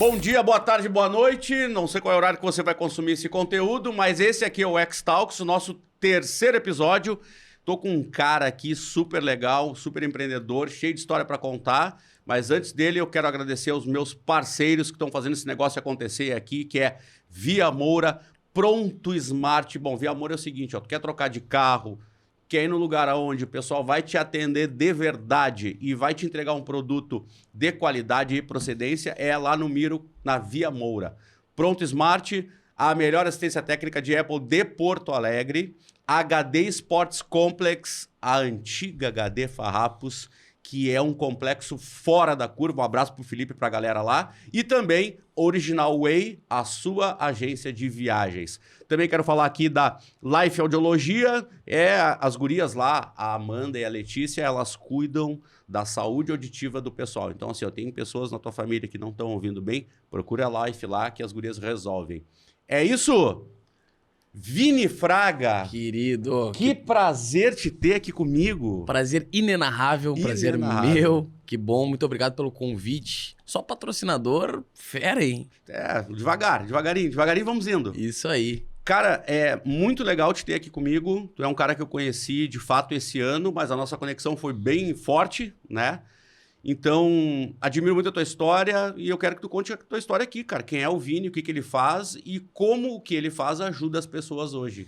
Bom dia, boa tarde, boa noite. Não sei qual é o horário que você vai consumir esse conteúdo, mas esse aqui é o X-Talks, o nosso terceiro episódio. Tô com um cara aqui super legal, super empreendedor, cheio de história para contar. Mas antes dele, eu quero agradecer aos meus parceiros que estão fazendo esse negócio acontecer aqui, que é Via Moura, Pronto Smart. Bom, Via Moura é o seguinte, ó, tu quer trocar de carro, quer ir no lugar onde o pessoal vai te atender de verdade e vai te entregar um produto de qualidade e procedência, é lá no Miro, na Via Moura. Pronto Smart, a melhor assistência técnica de Apple de Porto Alegre, HD Sports Complex, a antiga HD Farrapos, que é um complexo fora da curva. Um abraço pro Felipe e pra galera lá. E também Original Way, a sua agência de viagens. Também quero falar aqui da Life Audiologia. As gurias lá, a Amanda e a Letícia, elas cuidam da saúde auditiva do pessoal. Então, assim, eu tenho pessoas na tua família que não estão ouvindo bem, procura a Life lá que as gurias resolvem. É isso! Vini Fraga, querido, que prazer te ter aqui comigo. Prazer inenarrável, prazer meu. Que bom, muito obrigado pelo convite. Só patrocinador, fera, hein? Devagarinho vamos indo. Isso aí. Cara, é muito legal te ter aqui comigo. Tu é um cara que eu conheci de fato esse ano, mas a nossa conexão foi bem forte, né? Então, admiro muito a tua história e eu quero que tu conte a tua história aqui, cara. Quem é o Vini, o que ele faz e como o que ele faz ajuda as pessoas hoje.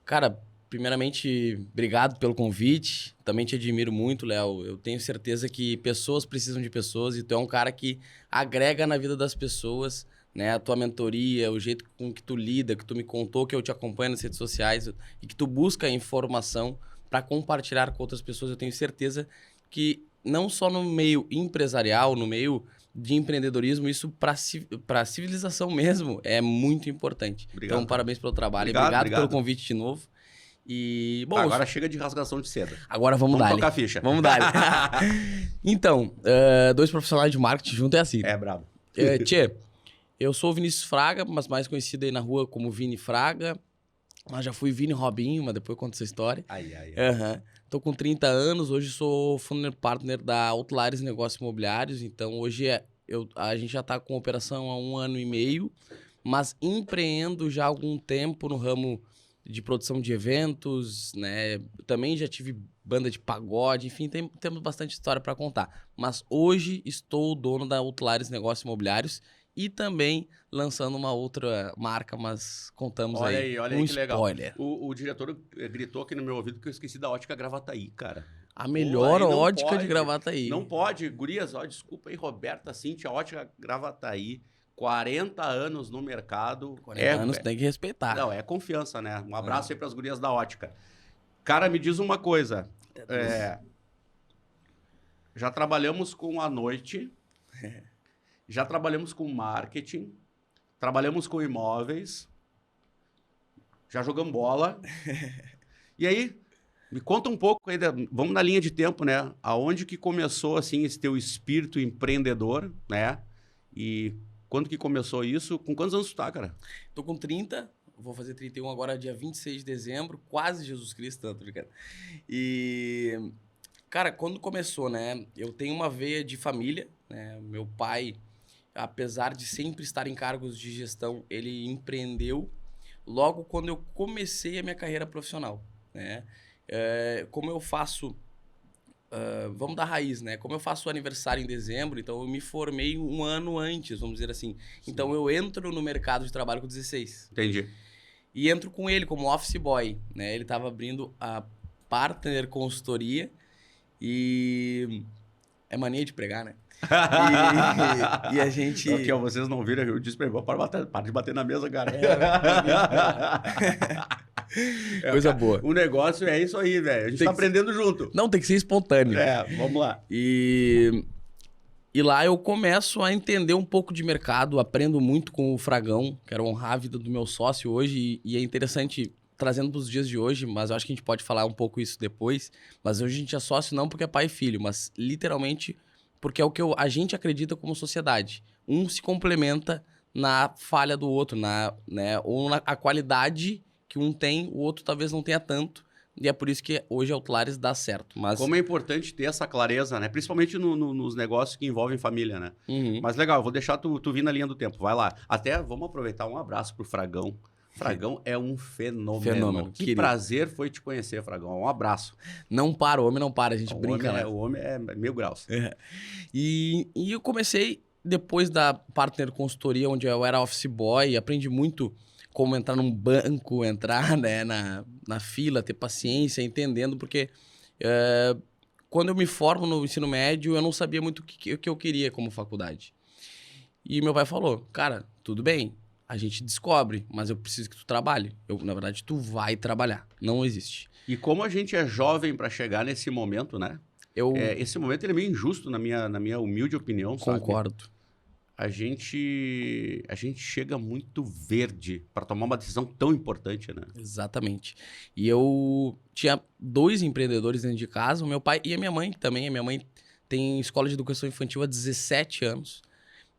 Cara, primeiramente, obrigado pelo convite. Também te admiro muito, Léo. Eu tenho certeza que pessoas precisam de pessoas e tu é um cara que agrega na vida das pessoas, né? A tua mentoria, o jeito com que tu lida, que tu me contou, que eu te acompanho nas redes sociais e que tu busca informação para compartilhar com outras pessoas. Eu tenho certeza que não só no meio empresarial, no meio de empreendedorismo, isso para a civilização mesmo é muito importante. Obrigado, então, parabéns pelo trabalho. Obrigado pelo convite de novo. E, bom, agora chega de rasgação de seda. Agora vamos dar. Tocar a ficha. Vamos dar. Então, dois profissionais de marketing junto é assim. É brabo. Tchê, eu sou o Vinícius Fraga, mas mais conhecido aí na rua como Vini Fraga. Mas já fui Vini Robinho, mas depois eu conto essa história. Tô com 30 anos, hoje sou Founder Partner da Outliers Negócios Imobiliários, então hoje a gente já está com operação há 1 ano e meio, mas empreendo já há algum tempo no ramo de produção de eventos, né? Também já tive banda de pagode, enfim, temos bastante história para contar. Mas hoje estou dono da Outliers Negócios Imobiliários e também lançando uma outra marca, mas contamos olha aí olha um aí que spoiler. Legal. O diretor gritou aqui no meu ouvido que eu esqueci da ótica Gravataí, cara. A melhor ótica de Gravataí. Não pode. Gurias, desculpa aí, Roberta, Cintia, ótica Gravataí. 40 anos no mercado. 40 anos tem que respeitar. Não, é confiança, né? Um abraço aí pras gurias da ótica. Cara, me diz uma coisa. Já trabalhamos com a noite... Já trabalhamos com marketing, trabalhamos com imóveis, já jogamos bola. E aí, me conta um pouco, vamos na linha de tempo, né? Aonde que começou, assim, esse teu espírito empreendedor, né? E quando que começou isso? Com quantos anos tu tá, cara? Tô com 30, vou fazer 31 agora, dia 26 de dezembro, quase Jesus Cristo, tanto, cara. E, cara, quando começou, né? Eu tenho uma veia de família, né? Meu pai... Apesar de sempre estar em cargos de gestão, ele empreendeu logo quando eu comecei a minha carreira profissional, né? Como eu faço... vamos da raiz, né? Como eu faço aniversário em dezembro, então eu me formei 1 ano antes, vamos dizer assim. Sim. Então eu entro no mercado de trabalho com 16. Entendi. E entro com ele como office boy, né? Ele estava abrindo a Partner Consultoria e... É mania de pregar, né? E a gente... Aqui, ó, vocês não viram, eu disse pra ele, para de bater na mesa, cara. Coisa boa. O negócio é isso aí, velho. A gente tá aprendendo junto. Não, tem que ser espontâneo. Vamos lá. E lá eu começo a entender um pouco de mercado, aprendo muito com o Fragão, quero honrar a vida do meu sócio hoje, e é interessante... Trazendo para os dias de hoje, mas eu acho que a gente pode falar um pouco isso depois. Mas hoje a gente é sócio não porque é pai e filho, mas literalmente porque é o que a gente acredita como sociedade. Um se complementa na falha do outro, né? Ou na a qualidade que um tem, o outro talvez não tenha tanto, e é por isso que hoje a Outlares dá certo. Mas... Como é importante ter essa clareza, né? Principalmente nos negócios que envolvem família, né? Mas legal, vou deixar tu vir na linha do tempo. Vai lá. Até vamos aproveitar um abraço pro Fragão. Fragão é um fenômeno. Que querido. Prazer foi te conhecer, Fragão. Um abraço. Não para, o homem não para, a gente brinca, né? O homem é 1000 graus. E eu comecei, depois da Partner Consultoria, onde eu era office boy, aprendi muito como entrar num banco, entrar, né, na fila, ter paciência, entendendo, porque quando eu me formo no ensino médio, eu não sabia muito o que eu queria como faculdade. E meu pai falou, cara, tudo bem, a gente descobre, mas eu preciso que tu trabalhe. Na verdade, tu vai trabalhar, não existe. E como a gente é jovem para chegar nesse momento, né? Esse momento ele é meio injusto, na minha humilde opinião, sabe? Concordo. A gente chega muito verde para tomar uma decisão tão importante, né? Exatamente. E eu tinha 2 empreendedores dentro de casa, o meu pai e a minha mãe também. A minha mãe tem escola de educação infantil há 17 anos.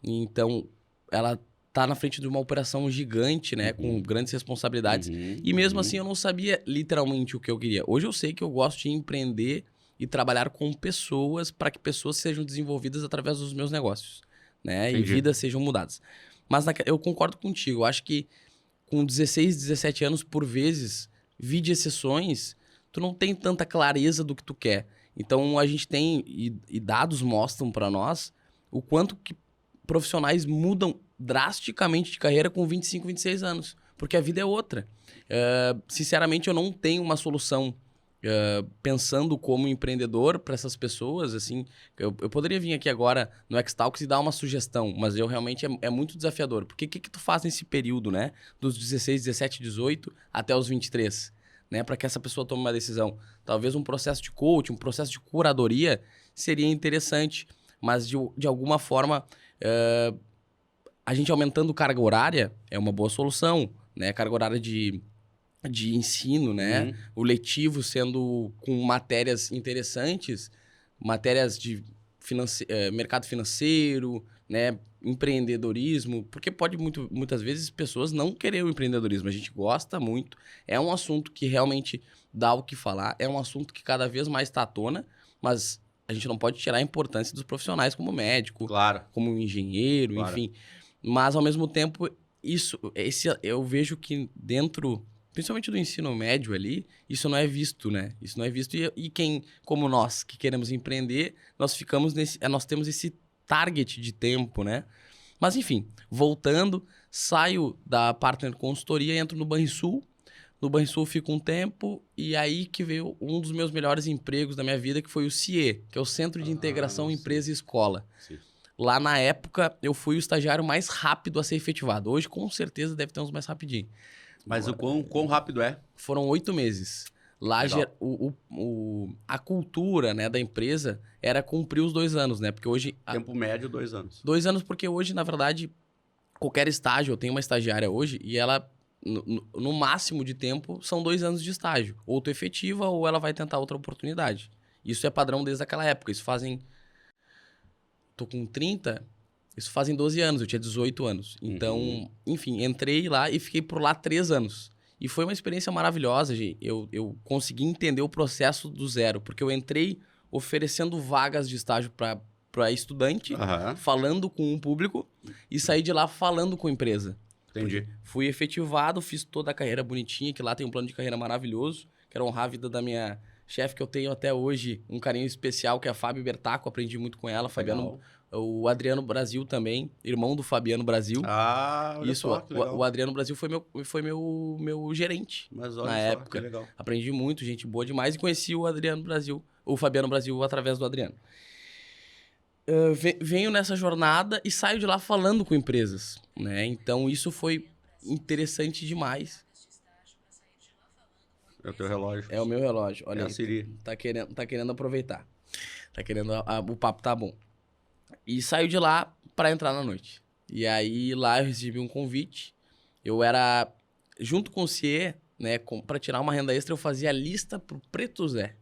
Então, ela tá na frente de uma operação gigante, né? Com grandes responsabilidades. E mesmo assim, eu não sabia literalmente o que eu queria. Hoje eu sei que eu gosto de empreender e trabalhar com pessoas para que pessoas sejam desenvolvidas através dos meus negócios, né? Entendi. E vidas sejam mudadas. Mas eu concordo contigo. Eu acho que com 16, 17 anos, por vezes, vide exceções, tu não tem tanta clareza do que tu quer. Então, a gente tem, e dados mostram para nós, o quanto que profissionais mudam drasticamente de carreira com 25, 26 anos. Porque a vida é outra. Sinceramente, eu não tenho uma solução pensando como empreendedor para essas pessoas, assim, eu poderia vir aqui agora no X-Talks e dar uma sugestão, mas eu realmente é muito desafiador. Porque o que tu faz nesse período, né? Dos 16, 17, 18 até os 23, né? Para que essa pessoa tome uma decisão. Talvez um processo de coaching, um processo de curadoria seria interessante, mas de alguma forma a gente aumentando carga horária é uma boa solução, né? Carga horária de ensino, né? O letivo sendo com matérias interessantes, matérias de mercado financeiro, né? Empreendedorismo, porque pode muitas vezes pessoas não querer o empreendedorismo. A gente gosta muito, é um assunto que realmente dá o que falar, é um assunto que cada vez mais está à tona, mas a gente não pode tirar a importância dos profissionais como médico, claro, como engenheiro, claro, enfim. Mas, ao mesmo tempo, eu vejo que dentro, principalmente do ensino médio ali, isso não é visto, né? Isso não é visto. E quem, como nós, que queremos empreender, nós temos esse target de tempo, né? Mas, enfim, voltando, saio da Partner Consultoria, entro no Banrisul. No Banrisul fico um tempo e aí que veio um dos meus melhores empregos da minha vida, que foi o CIE, que é o Centro de Integração Empresa e Escola. Sim. Lá na época, eu fui o estagiário mais rápido a ser efetivado. Hoje, com certeza, deve ter uns mais rapidinho. Mas agora, o quão rápido é? Foram 8 meses. Lá, a cultura, né, da empresa era cumprir os 2 anos, né? Porque hoje... Tempo médio, 2 anos. 2 anos, porque hoje, na verdade, qualquer estágio... Eu tenho uma estagiária hoje e ela... No máximo de tempo, são 2 anos de estágio. Ou tu efetiva ou ela vai tentar outra oportunidade. Isso é padrão desde aquela época. Isso fazem... Tô com 30, isso fazem 12 anos. Eu tinha 18 anos. Então, enfim, entrei lá e fiquei por lá 3 anos. E foi uma experiência maravilhosa, gente. Eu consegui entender o processo do zero. Porque eu entrei oferecendo vagas de estágio para estudante, falando com o público, e saí de lá falando com a empresa. Entendi. Fui efetivado, fiz toda a carreira bonitinha, que lá tem um plano de carreira maravilhoso. Quero honrar a vida da minha chefe, que eu tenho até hoje um carinho especial, que é a Fábio Bertaco. Aprendi muito com ela. Fabiano, o Adriano Brasil também, irmão do Fabiano Brasil. Olha isso, só, que legal. O Adriano Brasil foi meu gerente. Mas olha na só, época. Que legal. Aprendi muito, gente boa demais, e conheci o Fabiano Brasil através do Adriano. Venho nessa jornada e saio de lá falando com empresas, né? Então, isso foi interessante demais. É o teu relógio. É o meu relógio. Olha, a Siri. Tá querendo aproveitar. Tá querendo... o papo tá bom. E saio de lá para entrar na noite. E aí, lá eu recebi um convite. Eu era... Junto com o CIE, né? Para tirar uma renda extra, eu fazia a lista pro Preto Zé.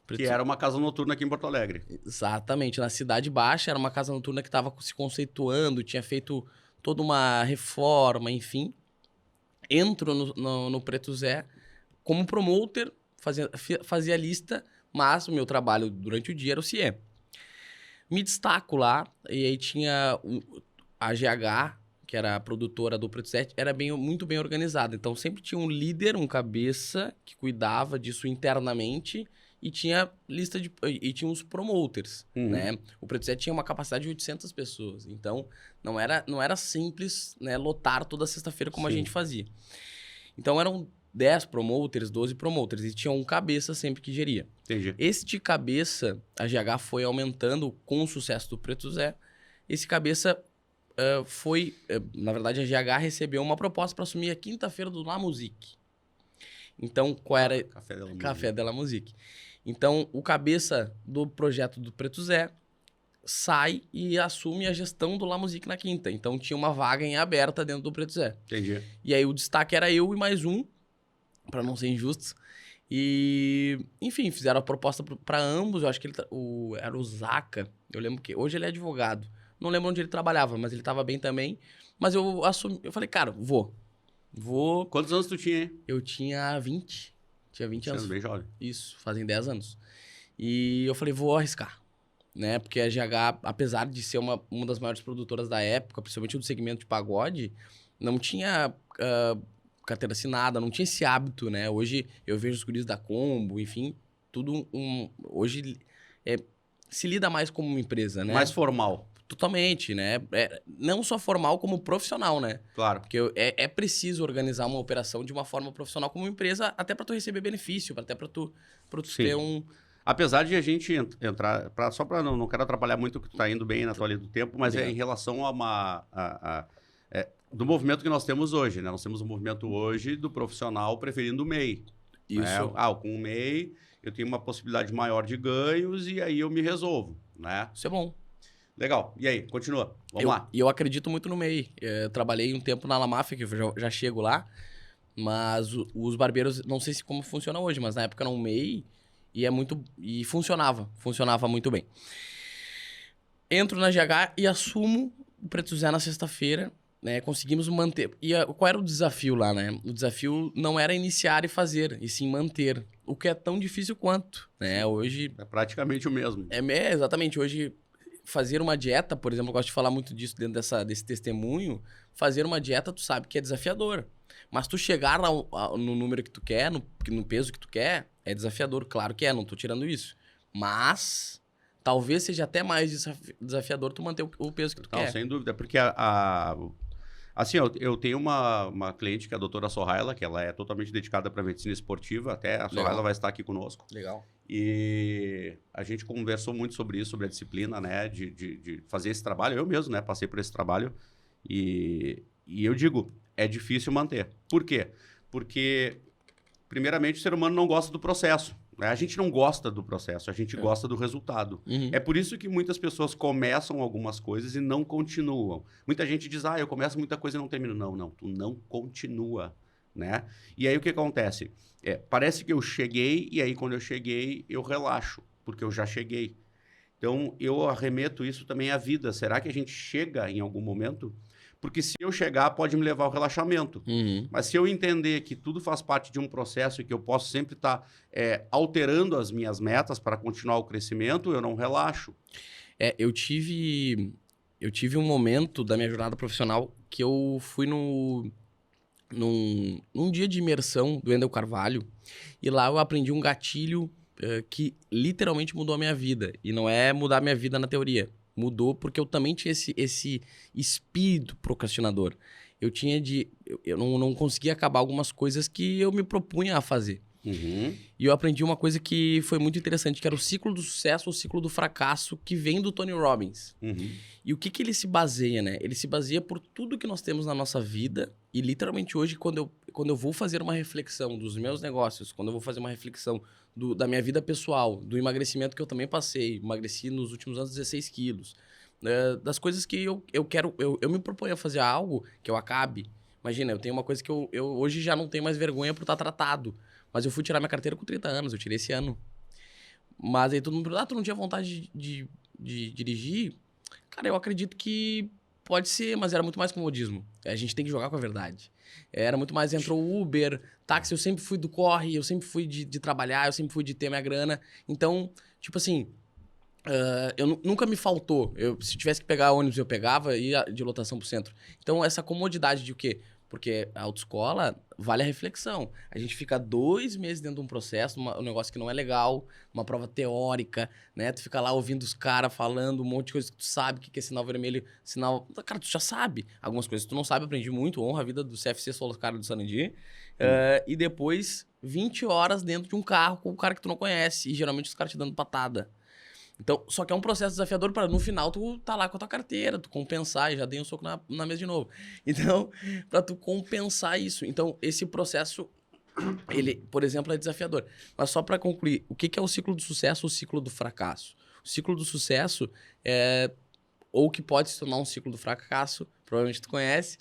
Que era uma casa noturna aqui em Porto Alegre. Exatamente. Na Cidade Baixa, era uma casa noturna que estava se conceituando, tinha feito toda uma reforma, enfim. Entro no Preto Zé como promoter fazia a lista, mas o meu trabalho durante o dia era o CIE. Me destaco lá, e aí tinha a GH, que era a produtora do Preto Zé, era muito bem organizada. Então, sempre tinha um líder, um cabeça, que cuidava disso internamente, e tinha e tinha uns promoters, né? O Preto Zé tinha uma capacidade de 800 pessoas. Então, não era simples, né, lotar toda sexta-feira como a gente fazia. Então, eram 10 promoters, 12 promoters, e tinha um cabeça sempre que geria. Entendi. Este cabeça, a GH foi aumentando com o sucesso do Preto Zé. Esse cabeça na verdade, a GH recebeu uma proposta para assumir a quinta-feira do La Musique. Então, qual era? Café de la Musique. Então, o cabeça do projeto do Preto Zé sai e assume a gestão do La Musique na quinta. Então, tinha uma vaga em aberta dentro do Preto Zé. Entendi. E aí, o destaque era eu e mais um, para não ser injusto. E, enfim, fizeram a proposta para ambos. Eu acho que era o Zaca. Eu lembro que hoje ele é advogado. Não lembro onde ele trabalhava, mas ele estava bem também. Mas eu falei, cara, vou. Quantos anos tu tinha, hein? Eu tinha 20. Tinha 20 anos. Bem jovem. Isso, fazem 10 anos. E eu falei, vou arriscar. Né? Porque a GH, apesar de ser uma das maiores produtoras da época, principalmente do segmento de pagode, não tinha carteira assinada, não tinha esse hábito, né? Hoje eu vejo os guris da Combo, enfim, tudo hoje se lida mais como uma empresa, né? Mais formal. Totalmente, né? Não só formal, como profissional, né? Claro. Porque é preciso organizar uma operação de uma forma profissional como empresa, até para tu receber benefício, até para tu ter um... Apesar de a gente entrar... Só para não quero atrapalhar muito, que tu tá indo bem na tua linha do tempo, mas em relação a do movimento que nós temos hoje, né? Nós temos um movimento hoje do profissional preferindo o MEI. Isso. Né? Com o MEI, eu tenho uma possibilidade maior de ganhos e aí eu me resolvo, né? Isso é bom. Legal. E aí, continua. Vamos lá. E eu acredito muito no MEI. Eu trabalhei um tempo na La Mafia, que eu já chego lá, mas os barbeiros, não sei se como funciona hoje, mas na época era um MEI e funcionava muito bem. Entro na GH e assumo o Preto Zé na sexta-feira, né? Conseguimos manter. E qual era o desafio lá, né? O desafio não era iniciar e fazer, e sim manter. O que é tão difícil quanto, né? Hoje... É praticamente o mesmo. Exatamente. Hoje... Fazer uma dieta, por exemplo, eu gosto de falar muito disso dentro desse testemunho. Fazer uma dieta, tu sabe que é desafiador. Mas tu chegar no número que tu quer, no peso que tu quer, é desafiador. Claro que não tô tirando isso. Mas talvez seja até mais desafiador tu manter o peso que tu quer. Não, sem dúvida. Porque assim, eu tenho uma cliente que é a doutora Sorraila, que ela é totalmente dedicada para medicina esportiva. Até a Sorraila vai estar aqui conosco. Legal. E a gente conversou muito sobre isso, sobre a disciplina, né? De fazer esse trabalho. Eu mesmo, né? Passei por esse trabalho. E eu digo, é difícil manter. Por quê? Porque, primeiramente, o ser humano não gosta do processo. Né? A gente não gosta do processo, a gente gosta do resultado. Uhum. É por isso que muitas pessoas começam algumas coisas e não continuam. Muita gente diz, eu começo muita coisa e não termino. Não, tu não continua, né? E aí o que acontece? Parece que eu cheguei e aí quando eu cheguei eu relaxo, porque eu já cheguei. Então eu arremeto isso também à vida. Será que a gente chega em algum momento? Porque se eu chegar pode me levar ao relaxamento. Uhum. Mas se eu entender que tudo faz parte de um processo e que eu posso sempre estar alterando as minhas metas para continuar o crescimento, eu não relaxo. Eu tive um momento da minha jornada profissional que eu fui num dia de imersão do Wendel Carvalho, e lá eu aprendi um gatilho que literalmente mudou a minha vida. E não é mudar a minha vida na teoria. Mudou porque eu também tinha esse espírito procrastinador. Eu não conseguia acabar algumas coisas que eu me propunha a fazer. Uhum. E eu aprendi uma coisa que foi muito interessante, que era o ciclo do sucesso, o ciclo do fracasso, que vem do Tony Robbins. Uhum. E o que ele se baseia, né? Ele se baseia por tudo que nós temos na nossa vida. E literalmente hoje, quando eu vou fazer uma reflexão dos meus negócios, quando eu vou fazer uma reflexão da minha vida pessoal, do emagrecimento que eu também passei, emagreci nos últimos anos 16 quilos, das coisas que eu quero, eu me proponho a fazer algo que eu acabe. Imagina, eu tenho uma coisa que eu hoje já não tenho mais vergonha por estar tratado. Mas eu fui tirar minha carteira com 30 anos, eu tirei esse ano. Mas aí todo mundo pergunta, tu não tinha vontade de dirigir? Cara, eu acredito que Pode ser, mas era muito mais comodismo. A gente tem que jogar com a verdade. Era muito mais, entrou o Uber, táxi, eu sempre fui do corre, eu sempre fui de trabalhar, eu sempre fui de ter minha grana. Então, tipo assim, nunca me faltou. Se tivesse que pegar ônibus, eu pegava e ia de lotação pro centro. Então, essa comodidade de o quê? Porque a autoescola vale a reflexão. A gente fica 2 meses dentro de um processo, um negócio que não é legal, uma prova teórica, né? Tu fica lá ouvindo os caras falando um monte de coisa que tu sabe, o que é sinal vermelho, sinal... Cara, tu já sabe. Algumas coisas que tu não sabe, aprendi muito, honra a vida do CFC, sou os caras do Sarandi. E depois, 20 horas dentro de um carro com o cara que tu não conhece. E geralmente os caras te dando patada. Então, só que é um processo desafiador para no final tu tá lá com a tua carteira, tu compensar, e já dei um soco na mesa de novo. Então, para tu compensar isso. Então, esse processo, ele, por exemplo, é desafiador. Mas só para concluir, o que é o ciclo do sucesso ou o ciclo do fracasso? O ciclo do sucesso ou que pode se tornar um ciclo do fracasso, provavelmente tu conhece,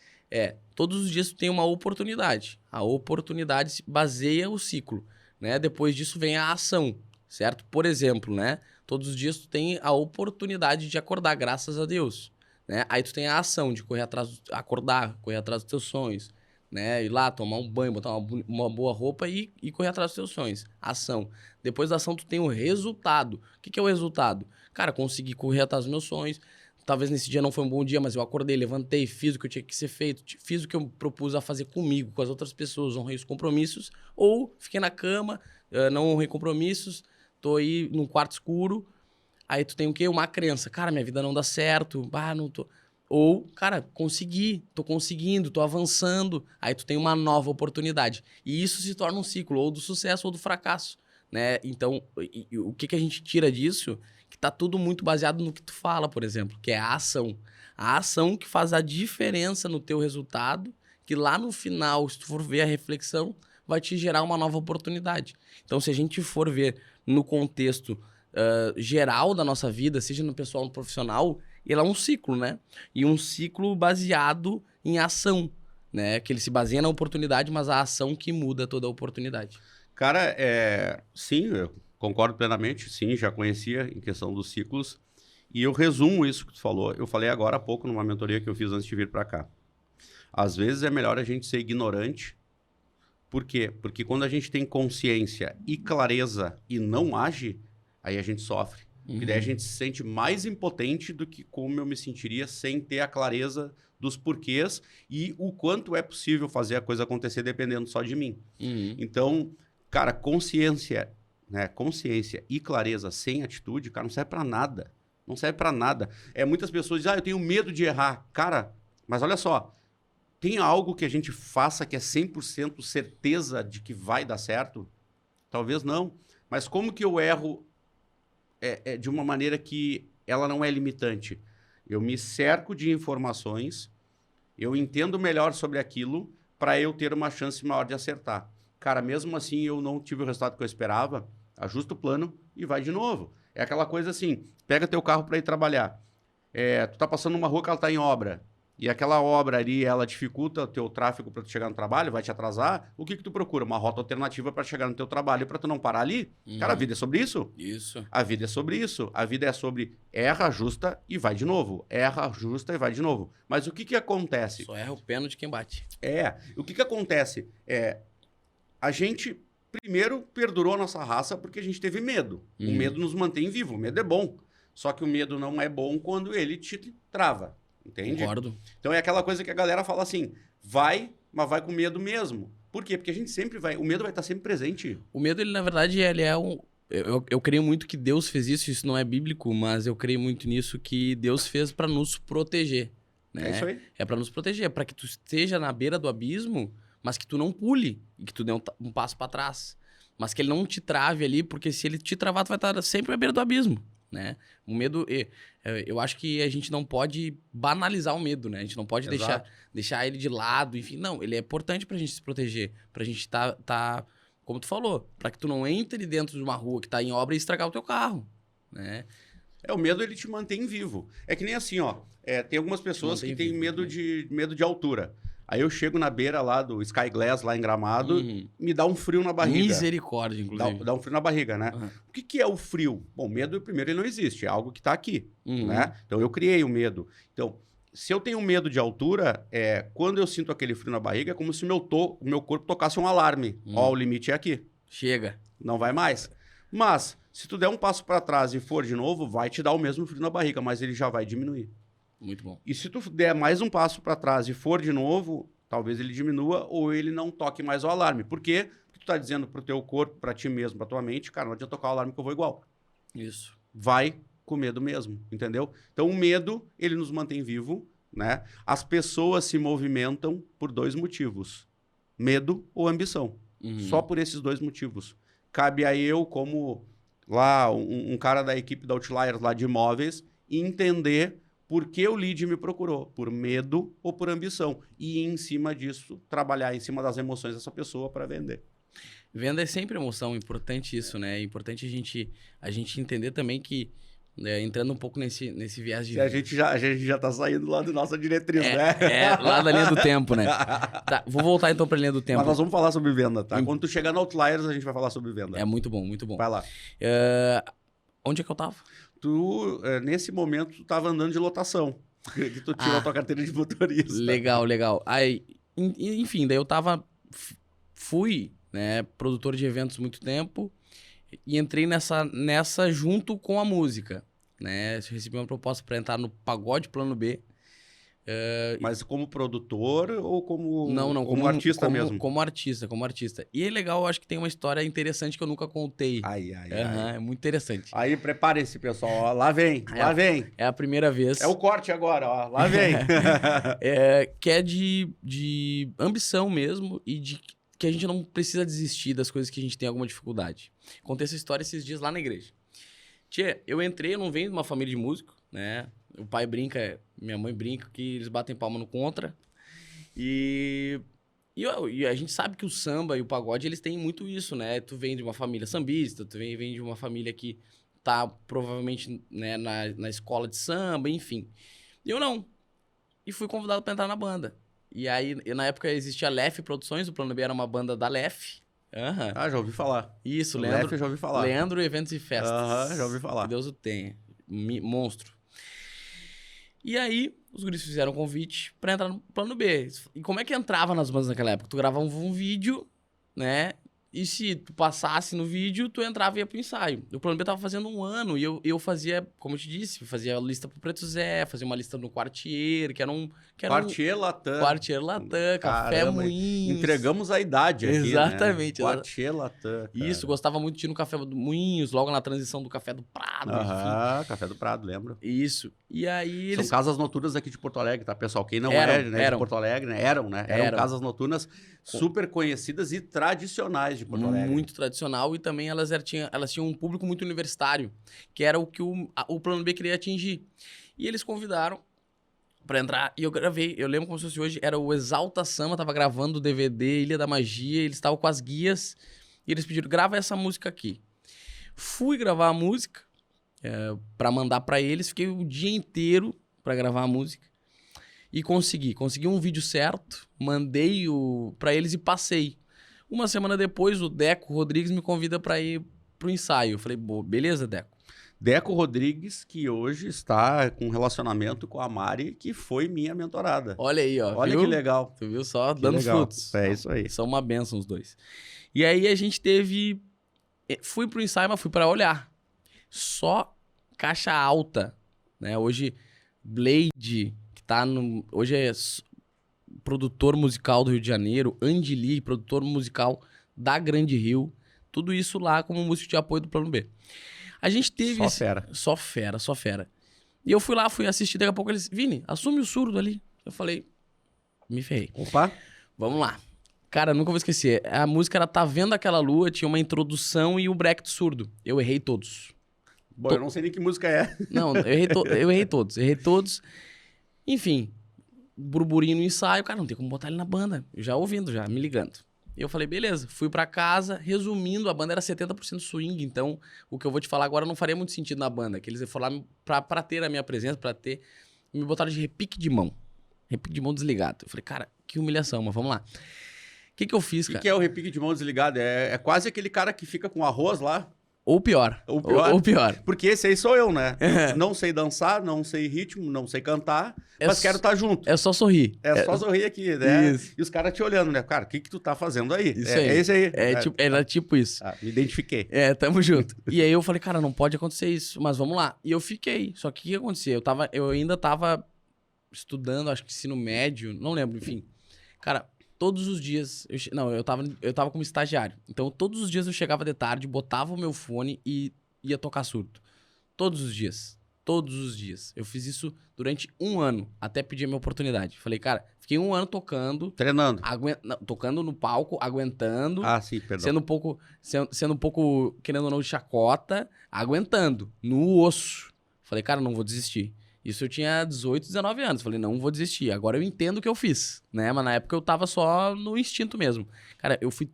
todos os dias tu tem uma oportunidade. A oportunidade se baseia o ciclo, né? Depois disso vem a ação, certo? Por exemplo, né? Todos os dias tu tem a oportunidade de acordar, graças a Deus, né? Aí tu tem a ação de correr atrás, acordar, correr atrás dos teus sonhos, né? Ir lá, tomar um banho, botar uma boa roupa e correr atrás dos teus sonhos. Ação. Depois da ação tu tem o resultado. O que é o resultado? Cara, consegui correr atrás dos meus sonhos. Talvez nesse dia não foi um bom dia, mas eu acordei, levantei, fiz o que eu tinha que ser feito, fiz o que eu propus a fazer comigo, com as outras pessoas, honrei os compromissos, ou fiquei na cama, não honrei compromissos, tô aí num quarto escuro, aí tu tem o quê? Uma crença. Cara, minha vida não dá certo, não tô... Ou, cara, tô conseguindo, tô avançando. Aí tu tem uma nova oportunidade. E isso se torna um ciclo, ou do sucesso ou do fracasso, né? Então, o que a gente tira disso? Que tá tudo muito baseado no que tu fala, por exemplo, que é a ação. A ação que faz a diferença no teu resultado, que lá no final, se tu for ver a reflexão, vai te gerar uma nova oportunidade. Então, se a gente for ver no contexto geral da nossa vida, seja no pessoal ou no profissional, ele é um ciclo, né? E um ciclo baseado em ação, né? Que ele se baseia na oportunidade, mas a ação que muda toda a oportunidade. Cara, sim, eu concordo plenamente, sim, já conhecia em questão dos ciclos. E eu resumo isso que tu falou. Eu falei agora há pouco numa mentoria que eu fiz antes de vir para cá. Às vezes é melhor a gente ser ignorante. Por quê? Porque quando a gente tem consciência e clareza e não age, aí a gente sofre. E daí a gente se sente mais impotente do que como eu me sentiria sem ter a clareza dos porquês e o quanto é possível fazer a coisa acontecer dependendo só de mim. Então, cara, consciência, né? Consciência e clareza sem atitude, cara, não serve para nada. Não serve para nada. Muitas pessoas dizem, eu tenho medo de errar. Cara, mas olha só, tem algo que a gente faça que é 100% certeza de que vai dar certo? Talvez não. Mas como que eu erro de uma maneira que ela não é limitante? Eu me cerco de informações, eu entendo melhor sobre aquilo para eu ter uma chance maior de acertar. Cara, mesmo assim eu não tive o resultado que eu esperava, ajusta o plano e vai de novo. É aquela coisa assim, pega teu carro para ir trabalhar. Tu tá passando numa rua que ela tá em obra. E aquela obra ali, ela dificulta o teu tráfego para tu chegar no trabalho, vai te atrasar. O que tu procura? Uma rota alternativa para chegar no teu trabalho para tu não parar ali? Cara, a vida é sobre isso? Isso. A vida é sobre isso. A vida é sobre erra, ajusta e vai de novo. Erra, ajusta e vai de novo. Mas o que acontece? Só erra o pênalti quem bate. O que acontece? A gente, primeiro, perdurou a nossa raça porque a gente teve medo. O medo nos mantém vivo. O medo é bom. Só que o medo não é bom quando ele te trava. Entende? Concordo. Então é aquela coisa que a galera fala assim, mas vai com medo mesmo. Por quê? Porque a gente sempre vai... O medo vai estar sempre presente. O medo, ele na verdade, ele é um... Eu creio muito que Deus fez isso não é bíblico, mas eu creio muito nisso que Deus fez para nos proteger. Né? É isso aí. É para nos proteger, para que tu esteja na beira do abismo, mas que tu não pule e que tu dê um passo para trás. Mas que ele não te trave ali, porque se ele te travar, tu vai estar sempre à beira do abismo. Né? O medo, eu acho que a gente não pode banalizar o medo, né? A gente não pode deixar ele de lado, enfim. Não, ele é importante pra gente se proteger, pra gente tá como tu falou, pra que tu não entre dentro de uma rua que tá em obra e estragar o teu carro, né? O medo, ele te mantém vivo. É que nem assim, ó, tem algumas pessoas que têm medo de altura. Aí eu chego na beira lá do Sky Glass, lá em Gramado, me dá um frio na barriga. Misericórdia, inclusive. Dá um frio na barriga, né? O que é o frio? Bom, o medo, primeiro, ele não existe. É algo que está aqui, né? Então, eu criei o medo. Então, se eu tenho medo de altura, quando eu sinto aquele frio na barriga, é como se o meu corpo tocasse um alarme. Ó, o limite é aqui. Chega. Não vai mais. Mas, se tu der um passo para trás e for de novo, vai te dar o mesmo frio na barriga, mas ele já vai diminuir. Muito bom. E se tu der mais um passo para trás e for de novo, talvez ele diminua ou ele não toque mais o alarme. Por quê? Porque tu tá dizendo pro teu corpo, pra ti mesmo, pra tua mente, cara, não adianta tocar o alarme que eu vou igual. Isso. Vai com medo mesmo, entendeu? Então o medo, ele nos mantém vivo, né? As pessoas se movimentam por 2 motivos. Medo ou ambição. Só por esses 2 motivos. Cabe a eu, como lá um cara da equipe da Outliers lá de imóveis, entender por que o lead me procurou, por medo ou por ambição. E em cima disso, trabalhar em cima das emoções dessa pessoa para vender. Venda é sempre emoção, importante isso, né? É importante a gente entender também que, entrando um pouco nesse viés de... A gente já tá saindo lá da nossa diretriz, né? Lá da linha do tempo, né? Tá, vou voltar então pra linha do tempo. Mas nós vamos falar sobre venda, tá? Quando tu chegar no Outliers, a gente vai falar sobre venda. É muito bom, muito bom. Vai lá. Onde é que eu tava? Tu, nesse momento, tu tava andando de lotação. Que tu tirou a tua carteira de motorista. Legal. Aí, enfim, daí eu fui, né, produtor de eventos muito tempo e entrei nessa junto com a música, né? Eu recebi uma proposta para entrar no Pagode Plano B. Mas como produtor ou como, Não, como artista mesmo? Como artista. E é legal, eu acho que tem uma história interessante que eu nunca contei. Ai. É muito interessante. Aí preparem-se, pessoal. Ó, lá vem. É a primeira vez. É o corte agora, ó. Lá vem. Que é de ambição mesmo e de que a gente não precisa desistir das coisas que a gente tem alguma dificuldade. Contei essa história esses dias lá na igreja. Tchê, eu não venho de uma família de músico, né? O pai brinca, minha mãe brinca, que eles batem palma no contra. E a gente sabe que o samba e o pagode, eles têm muito isso, né? Tu vem de uma família sambista, tu vem de uma família que tá provavelmente, né, na escola de samba, enfim. E eu não. E fui convidado para entrar na banda. E aí, na época, existia a Lef Produções, o Plano B era uma banda da Lef. Ah, já ouvi falar. Isso, Leandro. Lef eu já ouvi falar. Leandro Eventos e Festas. Já ouvi falar. Que Deus o tenha. Monstro. E aí, os guris fizeram um convite pra entrar no Plano B. E como é que entrava nas bandas naquela época? Tu gravava um vídeo, né? E se tu passasse no vídeo, tu entrava e ia pro ensaio. O Plano B tava fazendo 1 ano e eu fazia, como eu te disse, fazia a lista pro Preto Zé, fazia uma lista no Quartier, que era um... Quartier Latam. Quartier Latam, Café Moinhos. Entregamos a idade aqui, Exatamente. né? Quartier Latam. Isso, gostava muito de ir no Café do Moinhos, logo na transição do Café do Prado, enfim. Café do Prado, lembro. Isso. E aí eles... São casas noturnas aqui de Porto Alegre, tá, pessoal? Quem não de Porto Alegre, né? Eram casas noturnas super conhecidas e tradicionais de Porto Alegre. Muito tradicional e também elas tinham um público muito universitário, que era o que o Plano B queria atingir. E eles convidaram pra entrar e eu gravei. Eu lembro como se fosse hoje, era o Exalta Samba, tava gravando o DVD Ilha da Magia, eles estavam com as guias e eles pediram, grava essa música aqui. Fui gravar a música pra mandar pra eles, fiquei o dia inteiro pra gravar a música e consegui um vídeo certo, mandei pra eles e passei. Uma semana depois, o Deco Rodrigues me convida pra ir pro ensaio. Eu falei, beleza, Deco. Deco Rodrigues, que hoje está com um relacionamento com a Mari, que foi minha mentorada. Olha aí, ó. Olha viu? que legal. Tu viu só? Que dando legal. frutos. É isso aí. São uma bênção os dois. E aí a gente teve... Fui pro ensaio, mas fui pra olhar. Só caixa alta, né? Hoje, Blade, que tá no... Hoje é produtor musical do Rio de Janeiro. Andy Lee, produtor musical da Grande Rio. Tudo isso lá como músico de apoio do Plano B. A gente teve... Só fera. E eu fui assistir, daqui a pouco eles... Vini, assume o surdo ali. Eu falei, me ferrei. Opa. Vamos lá. Cara, nunca vou esquecer. A música era Tá Vendo Aquela Lua, tinha uma introdução e o break do surdo. Eu errei todos. Bom, eu não sei nem que música é. Não, eu errei todos. Enfim, burburinho no ensaio. Cara, não tem como botar ele na banda. Eu já ouvindo, já me ligando. Eu falei, beleza. Fui pra casa. Resumindo, a banda era 70% swing. Então, o que eu vou te falar agora não faria muito sentido na banda. Que eles falaram pra ter a minha presença, pra ter... Me botaram de repique de mão. Repique de mão desligado. Eu falei, cara, que humilhação, mas vamos lá. O que eu fiz, cara? O que é o repique de mão desligado? É quase aquele cara que fica com arroz lá. Ou pior. Ou pior. Ou pior. Porque esse aí sou eu, né? Não sei dançar, não sei ritmo, não sei cantar, mas quero estar junto. É só sorrir. É só sorrir aqui, né? Isso. E os caras te olhando, né? Cara, o que tu tá fazendo aí? Isso aí. É esse aí. Era tipo isso. Me identifiquei. Tamo junto. E aí eu falei, cara, não pode acontecer isso, mas vamos lá. E eu fiquei. Só que o que acontecia? Eu ainda tava estudando, acho que ensino médio, não lembro, enfim. Cara, todos os dias... Eu tava como estagiário. Então, todos os dias eu chegava de tarde, botava o meu fone e ia tocar surdo. Todos os dias. Todos os dias. Eu fiz isso durante 1 ano, até pedir a minha oportunidade. Falei, cara, fiquei 1 ano tocando. Treinando. Tocando no palco, aguentando. Ah, sim, perdão. Sendo um pouco, querendo ou não, de chacota, aguentando, no osso. Falei, cara, não vou desistir. Isso eu tinha 18, 19 anos. Falei, não vou desistir. Agora eu entendo o que eu fiz, né? Mas na época eu tava só no instinto mesmo. Cara, eu fui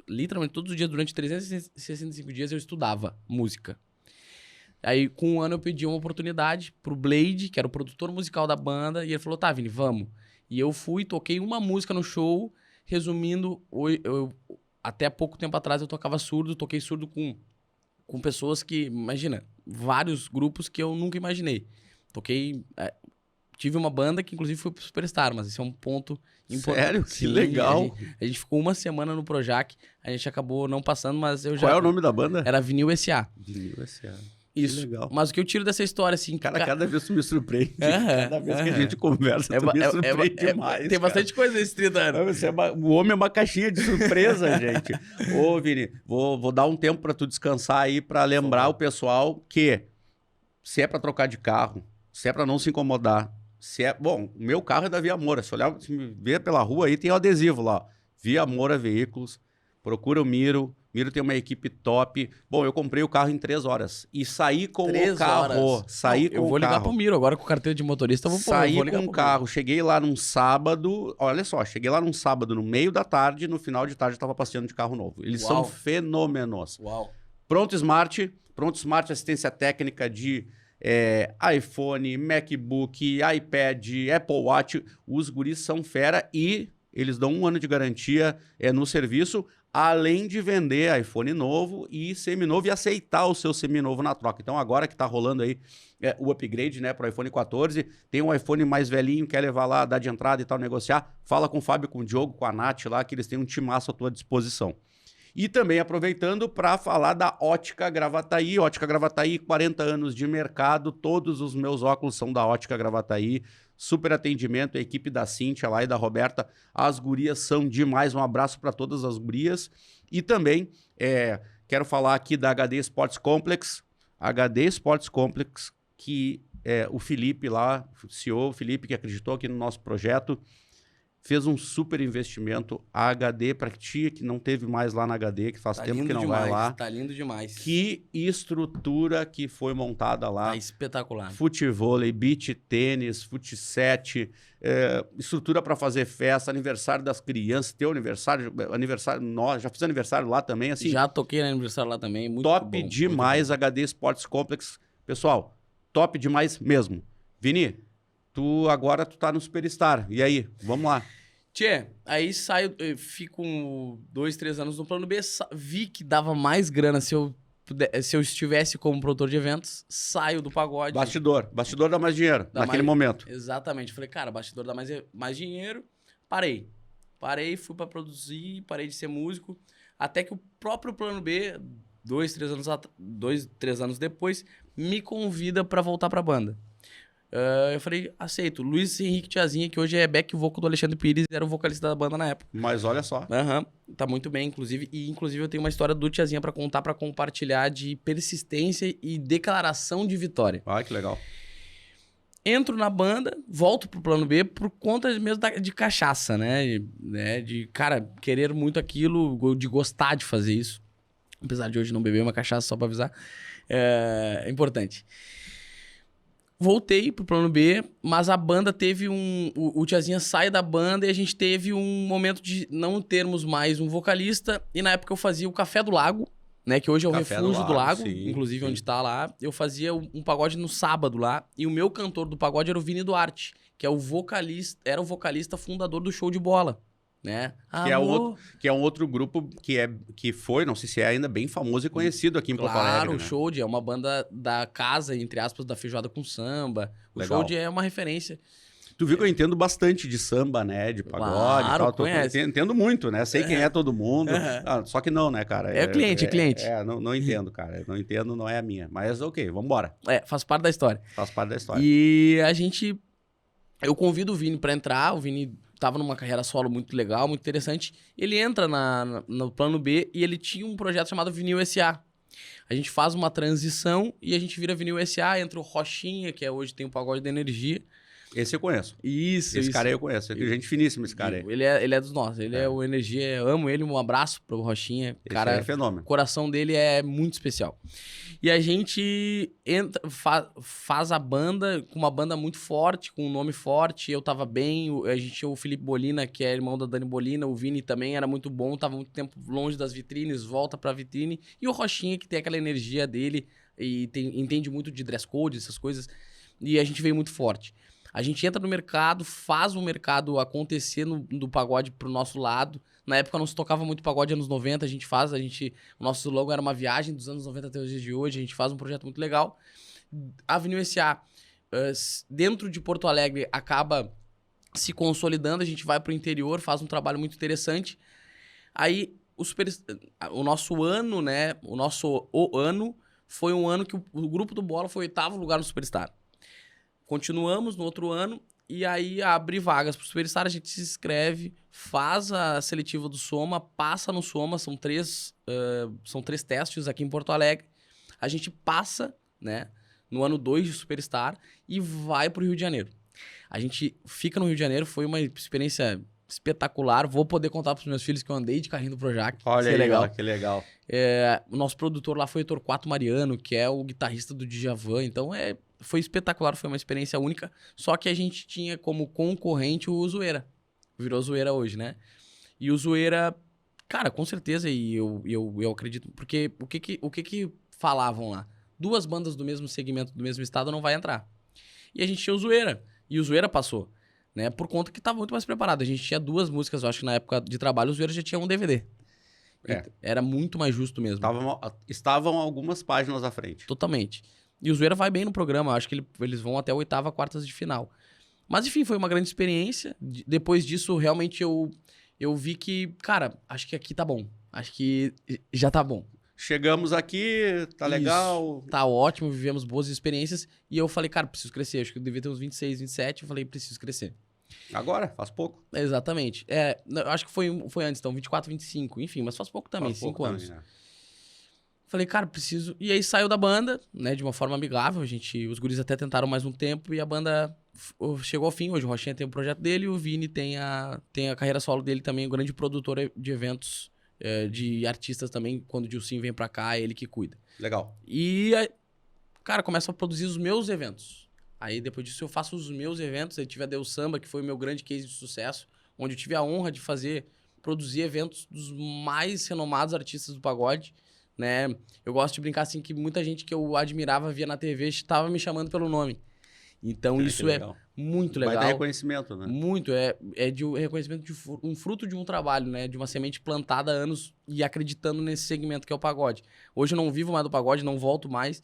literalmente todos os dias, durante 365 dias, eu estudava música. Aí, com 1 ano, eu pedi uma oportunidade pro Blade, que era o produtor musical da banda, e ele falou, tá, Vini, vamos. E eu fui, toquei uma música no show, resumindo, até há pouco tempo atrás eu tocava surdo, toquei surdo com pessoas que, imagina, vários grupos que eu nunca imaginei. Toquei... tive uma banda que, inclusive, foi pro Superstar, mas esse é um ponto importante. Sério? Que legal. A gente ficou 1 semana no Projac, a gente acabou não passando, mas eu já... Qual é o nome da banda? Era Vinil S.A. Vinil S.A. Isso. Legal. Mas o que eu tiro dessa história, assim... Cara, cada vez tu me surpreende. Cada vez que a gente conversa, tu me surpreende demais. Tem bastante coisa nesse 30 anos. O homem é uma caixinha de surpresa, gente. Ô, Vini, vou dar um tempo pra tu descansar aí, pra lembrar o pessoal que se é pra trocar de carro, se é pra não se incomodar, Bom, o meu carro é da Via Moura. Se olhar, se me ver pela rua aí, tem o adesivo lá. Via Moura Veículos. Procura o Miro. Miro tem uma equipe top. Bom, eu comprei o carro em 3 horas. E saí com o carro. Eu vou ligar pro Miro agora com carteira de motorista. Saí com o carro. Cheguei lá num sábado. Olha só, cheguei lá num sábado no meio da tarde. No final de tarde eu tava passeando de carro novo. Eles são fenômenos. Uau. Pronto Smart, assistência técnica de iPhone, MacBook, iPad, Apple Watch. Os guris são fera e eles dão 1 ano de garantia no serviço, além de vender iPhone novo e seminovo e aceitar o seu seminovo na troca. Então agora que tá rolando aí o upgrade, né, para o iPhone 14, tem um iPhone mais velhinho, quer levar lá, dar de entrada e tal, negociar, fala com o Fábio, com o Diogo, com a Nath lá, que eles têm um timaço à tua disposição. E também aproveitando para falar da Ótica Gravataí. Ótica Gravataí, 40 anos de mercado, todos os meus óculos são da Ótica Gravataí. Super atendimento, a equipe da Cíntia lá e da Roberta, as gurias são demais. Um abraço para todas as gurias. E também quero falar aqui da HD Sports Complex. HD Sports Complex, que o Felipe lá, o CEO, o Felipe, que acreditou aqui no nosso projeto, fez um super investimento. A HD, para ti que não teve mais lá na HD, que faz tempo que não vai lá. Tá lindo demais. Que estrutura que foi montada lá. Tá espetacular. Futevôlei, beach tênis, futset, estrutura para fazer festa, aniversário das crianças, teu aniversário, nós já fiz aniversário lá também, assim. Já toquei no aniversário lá também, muito top bom, demais, muito HD Sports Complex. Pessoal, top demais mesmo. Vini, agora tu tá no Superstar. E aí, vamos lá. Tchê, aí saio, fico 2, 3 anos no plano B, vi que dava mais grana se eu estivesse como produtor de eventos, saio do pagode. Bastidor dá mais dinheiro naquele momento. Exatamente, falei, cara, bastidor dá mais dinheiro, parei, fui pra produzir, parei de ser músico, até que o próprio plano B, 2, 3 anos depois, me convida pra voltar pra banda. Eu falei, aceito. Luiz Henrique Tiazinha, que hoje é back vocal do Alexandre Pires, era o vocalista da banda na época. Mas olha só. Tá muito bem, inclusive. E, inclusive, eu tenho uma história do Tiazinha pra contar, pra compartilhar de persistência e declaração de vitória. Ah, que legal. Entro na banda, volto pro plano B por conta mesmo de cachaça, né? De, cara, querer muito aquilo, de gostar de fazer isso. Apesar de hoje não beber uma cachaça, só pra avisar. É importante. Voltei pro plano B, mas a banda teve o Tiazinha sai da banda e a gente teve um momento de não termos mais um vocalista. E na época eu fazia o Café do Lago, né? Que hoje é o Refúgio do Lago, sim, inclusive sim. Onde tá lá. Eu fazia um pagode no sábado lá. E o meu cantor do pagode era o Vini Duarte, que era o vocalista fundador do Show de Bola. né? Que é um outro grupo que foi, não sei se é ainda, bem famoso e conhecido aqui em Porto Alegre. Claro, o né? Xode é uma banda da casa, entre aspas, da feijoada com samba. O Xode é uma referência. Tu viu que eu entendo bastante de samba, né? De pagode e tal. Conhece. Entendo muito, né? Sei quem é todo mundo. Só que não, né, cara? É cliente. Não entendo, cara. Não entendo, não é a minha. Mas ok, vambora. Faz parte da história. Faz parte da história. E eu convido o Vini pra entrar. O Vini tava numa carreira solo muito legal, muito interessante. Ele entra no plano B e ele tinha um projeto chamado Vinil SA. A gente faz uma transição e a gente vira Vinil SA, entra o Rochinha, que hoje tem o Pagode da Energia. Esse eu conheço. Esse cara aí eu conheço. Gente finíssima esse cara aí. Ele é dos nossos. Ele é o Energia. Eu amo ele. Um abraço pro Rochinha. Esse cara, é fenômeno. O coração dele é muito especial. E a gente faz a banda com uma banda muito forte, com um nome forte. Eu tava bem. A gente tinha o Felipe Bolina, que é irmão da Dani Bolina. O Vini também era muito bom. Tava muito tempo longe das vitrines. Volta pra vitrine. E o Rochinha, que tem aquela energia dele. E entende muito de dress code, essas coisas. E a gente veio muito forte. A gente entra no mercado, faz o mercado acontecer do pagode pro nosso lado. Na época não se tocava muito pagode anos 90, o nosso slogan era uma viagem dos anos 90 até os dias de hoje, a gente faz um projeto muito legal. A Avenue SA, dentro de Porto Alegre, acaba se consolidando, a gente vai pro interior, faz um trabalho muito interessante. Aí, o nosso ano, né, o ano foi um ano que o grupo do Bola foi 8º lugar no Superstar. Continuamos no outro ano e aí abre vagas pro Superstar, a gente se inscreve, faz a seletiva do Soma, passa no Soma, são três testes aqui em Porto Alegre. A gente passa, né, no ano 2 de Superstar e vai pro Rio de Janeiro. A gente fica no Rio de Janeiro, foi uma experiência espetacular. Vou poder contar pros meus filhos que eu andei de carrinho do Projac. Olha aí, legal. Que legal. O nosso produtor lá foi o Torquato Mariano, que é o guitarrista do Djavan. Então, foi espetacular, foi uma experiência única. Só que a gente tinha como concorrente o Zoeira. Virou Zoeira hoje, né? E o Zoeira, cara, com certeza, e eu acredito... Porque o que falavam lá? 2 bandas do mesmo segmento, do mesmo estado, não vai entrar. E a gente tinha o Zoeira. E o Zoeira passou. Né, por conta que estava muito mais preparado. A gente tinha 2 músicas, eu acho que na época de trabalho, o Zoeira já tinha um DVD. Era muito mais justo mesmo. Estavam algumas páginas à frente. Totalmente. E o Zoeira vai bem no programa, eu acho que eles vão até a 8ª, quartas de final. Mas enfim, foi uma grande experiência. Depois disso, realmente, eu vi que, cara, acho que aqui tá bom. Acho que já tá bom. Chegamos aqui, tá legal. Tá ótimo, vivemos boas experiências. E eu falei, cara, preciso crescer. Acho que eu devia ter uns 26, 27. Eu falei, preciso crescer. Agora? Faz pouco. Exatamente. Acho que foi antes, então, 24, 25. Enfim, mas faz pouco também, 5 anos. Também, né? Falei, cara, preciso... E aí saiu da banda, né, de uma forma amigável. Os guris até tentaram mais um tempo e a banda chegou ao fim. Hoje o Rochinha tem o projeto dele e o Vini tem a carreira solo dele também, um grande produtor de eventos de artistas também. Quando o Dilcinho vem pra cá, é ele que cuida. Legal. E, cara, começo a produzir os meus eventos. Aí, depois disso, eu faço os meus eventos. Aí tive a Deus Samba, que foi o meu grande case de sucesso, onde eu tive a honra de produzir eventos dos mais renomados artistas do pagode, né? Eu gosto de brincar assim que muita gente que eu admirava, via na TV, estava me chamando pelo nome. Então, isso é muito legal. Vai ter reconhecimento, né? Muito. É de reconhecimento de um fruto de um trabalho, né? De uma semente plantada há anos e acreditando nesse segmento que é o pagode. Hoje eu não vivo mais do pagode, não volto mais,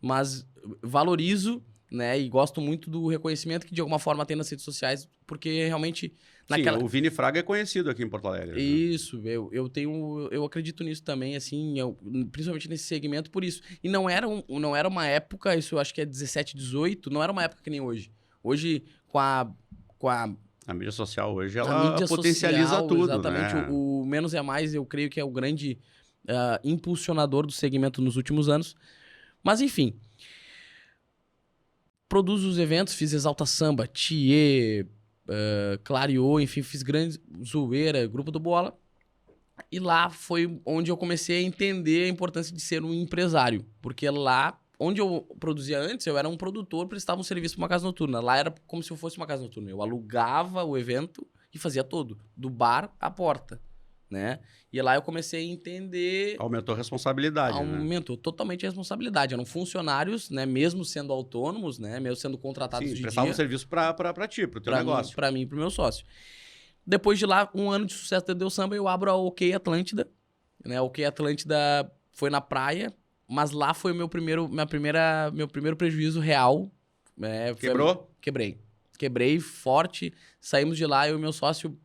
mas valorizo, né? E gosto muito do reconhecimento que de alguma forma tem nas redes sociais, porque realmente... Sim, o Vini Fraga é conhecido aqui em Porto Alegre. Né? Isso, eu acredito nisso também, assim, principalmente nesse segmento, por isso. E não era uma época, isso eu acho que é 17, 18, não era uma época que nem hoje. Hoje, com a mídia social hoje, ela potencializa social, tudo, exatamente, né? O Menos é Mais, eu creio que é o grande impulsionador do segmento nos últimos anos. Mas, enfim, produzo os eventos, fiz Exalta Samba, Thier... Clareou, enfim, fiz grande Zoeira, Grupo do Bola. E lá foi onde eu comecei a entender a importância de ser um empresário. Porque lá, onde eu produzia antes, eu era um produtor, prestava um serviço para uma casa noturna. Lá era como se eu fosse uma casa noturna. Eu alugava o evento e fazia todo, do bar à porta, né? E lá eu comecei a entender... Aumentou a responsabilidade, Aumentou totalmente a responsabilidade. Eram funcionários, né? Mesmo sendo autônomos, né? Mesmo sendo contratados de dia. Prestavam serviço para ti, para o teu negócio. Para mim e para o meu sócio. Depois de lá, 1 ano de sucesso da Deus Samba, eu abro a OK Atlântida. Né? A OK Atlântida foi na praia, mas lá foi meu primeiro prejuízo real. Quebrou? Quebrei forte, saímos de lá, eu e meu sócio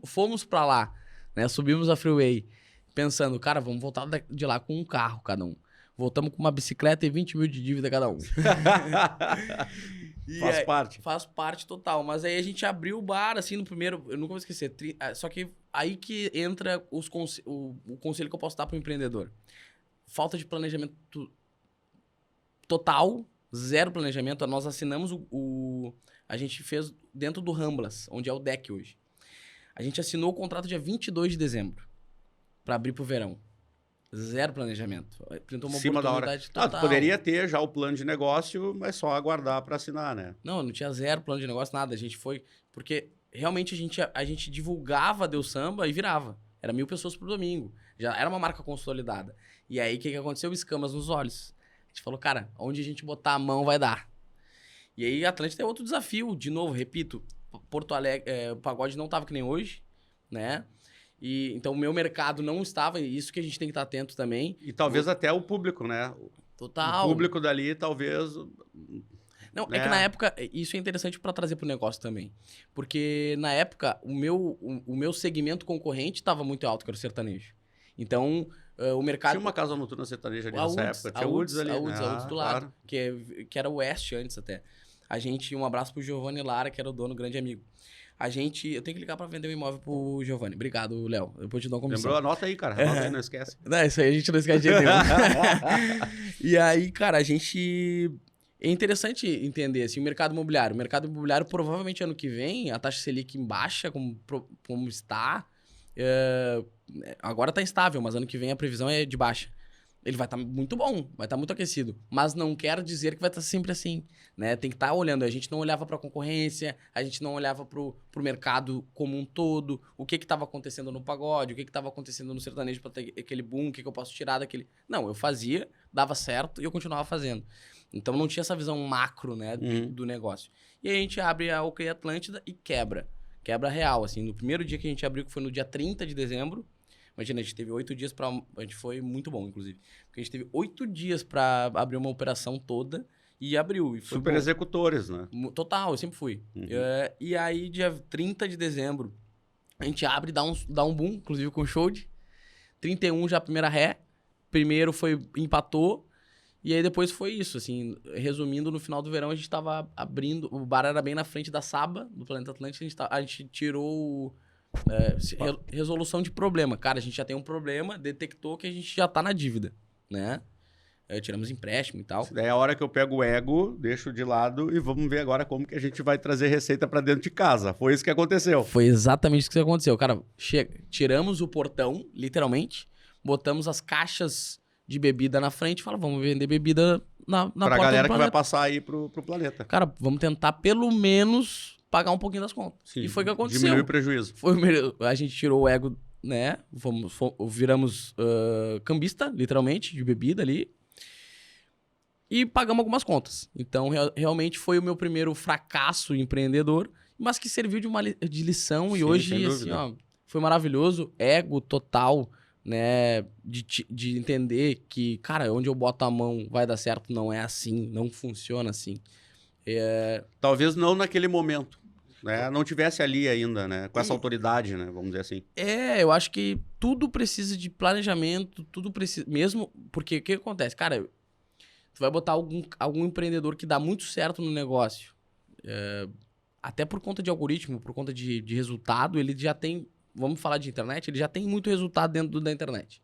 fomos pra lá, né? Subimos a freeway, pensando, cara, vamos voltar de lá com um carro cada um. Voltamos com uma bicicleta e 20 mil de dívida cada um. Faz parte. Faz parte total. Mas aí a gente abriu o bar, assim, no primeiro... Eu nunca vou esquecer. Só que aí que entra o conselho que eu posso dar pro empreendedor. Falta de planejamento total, zero planejamento. Nós assinamos a gente fez dentro do Ramblas, onde é o deck hoje. A gente assinou o contrato dia 22 de dezembro para abrir pro verão. Zero planejamento. Apresentou uma oportunidade total. Tu poderia ter já o plano de negócio, mas só aguardar para assinar, né? Não tinha zero plano de negócio, nada. A gente foi... Porque realmente a gente divulgava Deus Samba e virava. Era 1.000 pessoas por domingo. Já era uma marca consolidada. E aí, o que aconteceu? Escamas nos olhos. A gente falou, cara, onde a gente botar a mão vai dar. E aí, Atlântida é outro desafio. De novo, repito, Porto Alegre, o pagode não tava que nem hoje, né? Então, o meu mercado não estava, isso que a gente tem que estar atento também. E talvez até o público, né? Total. O público dali, talvez... Não, é que na época, isso é interessante para trazer pro negócio também. Porque, na época, o meu segmento concorrente estava muito alto, que era o sertanejo. Então, o mercado... Tinha uma casa noturna sertaneja ali nessa época. Tinha a UDS ali, a UDS do lado, claro. que era o Oeste antes até. Um abraço pro Giovanni Lara, que era o dono, grande amigo. Eu tenho que ligar pra vender um imóvel pro Giovanni. Obrigado, Léo. Depois te dou uma comissão. Lembrou? Anota aí, cara. Anota aí, não esquece. Não, isso aí a gente não esquece de nenhum. E aí, cara, é interessante entender, assim, o mercado imobiliário. O mercado imobiliário, provavelmente, ano que vem, a taxa Selic em baixa, como está. Agora tá instável, mas ano que vem a previsão é de baixa. Ele vai estar muito bom, vai estar muito aquecido. Mas não quer dizer que vai estar sempre assim, né? Tem que estar olhando. A gente não olhava para a concorrência, a gente não olhava para o mercado como um todo, o que estava acontecendo no pagode, o que estava acontecendo no sertanejo para ter aquele boom, o que eu posso tirar daquele... Não, eu fazia, dava certo e eu continuava fazendo. Então não tinha essa visão macro, né, do negócio. E aí a gente abre a OK Atlântida e quebra. Quebra real, assim. No primeiro dia que a gente abriu, que foi no dia 30 de dezembro, imagina, a gente teve 8 dias para... A gente foi muito bom, inclusive. Porque a gente teve 8 dias para abrir uma operação toda e abriu. E foi super bom. Executores, né? Total, eu sempre fui. E aí, dia 30 de dezembro, a gente abre e dá um boom, inclusive com o show de 31 já a primeira ré. Primeiro empatou. E aí depois foi isso, assim, resumindo, no final do verão a gente tava abrindo, o bar era bem na frente da Saba, do Planeta Atlântico, a gente tirou... resolução de problema. Cara, a gente já tem um problema, detectou que a gente já tá na dívida, né? Tiramos empréstimo e tal. Daí é a hora que eu pego o ego, deixo de lado e vamos ver agora como que a gente vai trazer receita pra dentro de casa. Foi isso que aconteceu. Foi exatamente isso que aconteceu. Cara, tiramos o portão, literalmente, botamos as caixas de bebida na frente e falamos, vamos vender bebida na porta do Pra galera que planeta. vai passar aí pro planeta. Cara, vamos tentar pelo menos pagar um pouquinho das contas. Sim, e foi o que aconteceu. Diminuiu o prejuízo. A gente tirou o ego, né? Viramos cambista, literalmente, de bebida ali. E pagamos algumas contas. Então, realmente foi o meu primeiro fracasso empreendedor, mas que serviu de lição. Sim, e hoje, assim, ó, foi maravilhoso. Ego total, né? De entender que, cara, onde eu boto a mão vai dar certo. Não é assim, não funciona assim. Talvez não naquele momento. Né? Não tivesse ali ainda, né? Com essa autoridade, né? Vamos dizer assim. Eu acho que tudo precisa de planejamento, tudo precisa... Mesmo... Porque o que acontece? Cara, tu vai botar algum empreendedor que dá muito certo no negócio. Até por conta de algoritmo, por conta de resultado, ele já tem... Vamos falar de internet? Ele já tem muito resultado dentro da internet.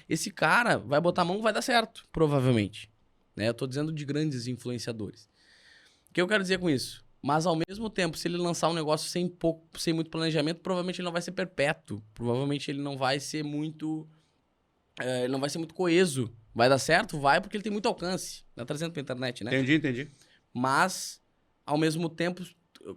Esse cara vai botar a mão, vai dar certo, provavelmente. Né? Eu tô dizendo de grandes influenciadores. O que eu quero dizer com isso? Mas, ao mesmo tempo, se ele lançar um negócio sem muito planejamento, provavelmente ele não vai ser perpétuo. Provavelmente ele não vai ser muito... ele não vai ser muito coeso. Vai dar certo? Vai, porque ele tem muito alcance. Tá trazendo pra internet, né? Entendi. Mas, ao mesmo tempo,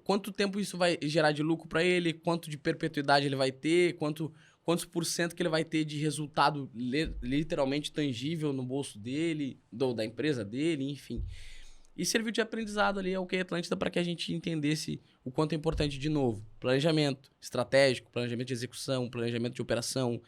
quanto tempo isso vai gerar de lucro para ele? Quanto de perpetuidade ele vai ter? Quantos % que ele vai ter de resultado literalmente tangível no bolso dele, da empresa dele, enfim... E serviu de aprendizado ali ao OK Atlântida para que a gente entendesse o quanto é importante, de novo, planejamento estratégico, planejamento de execução, planejamento de operação,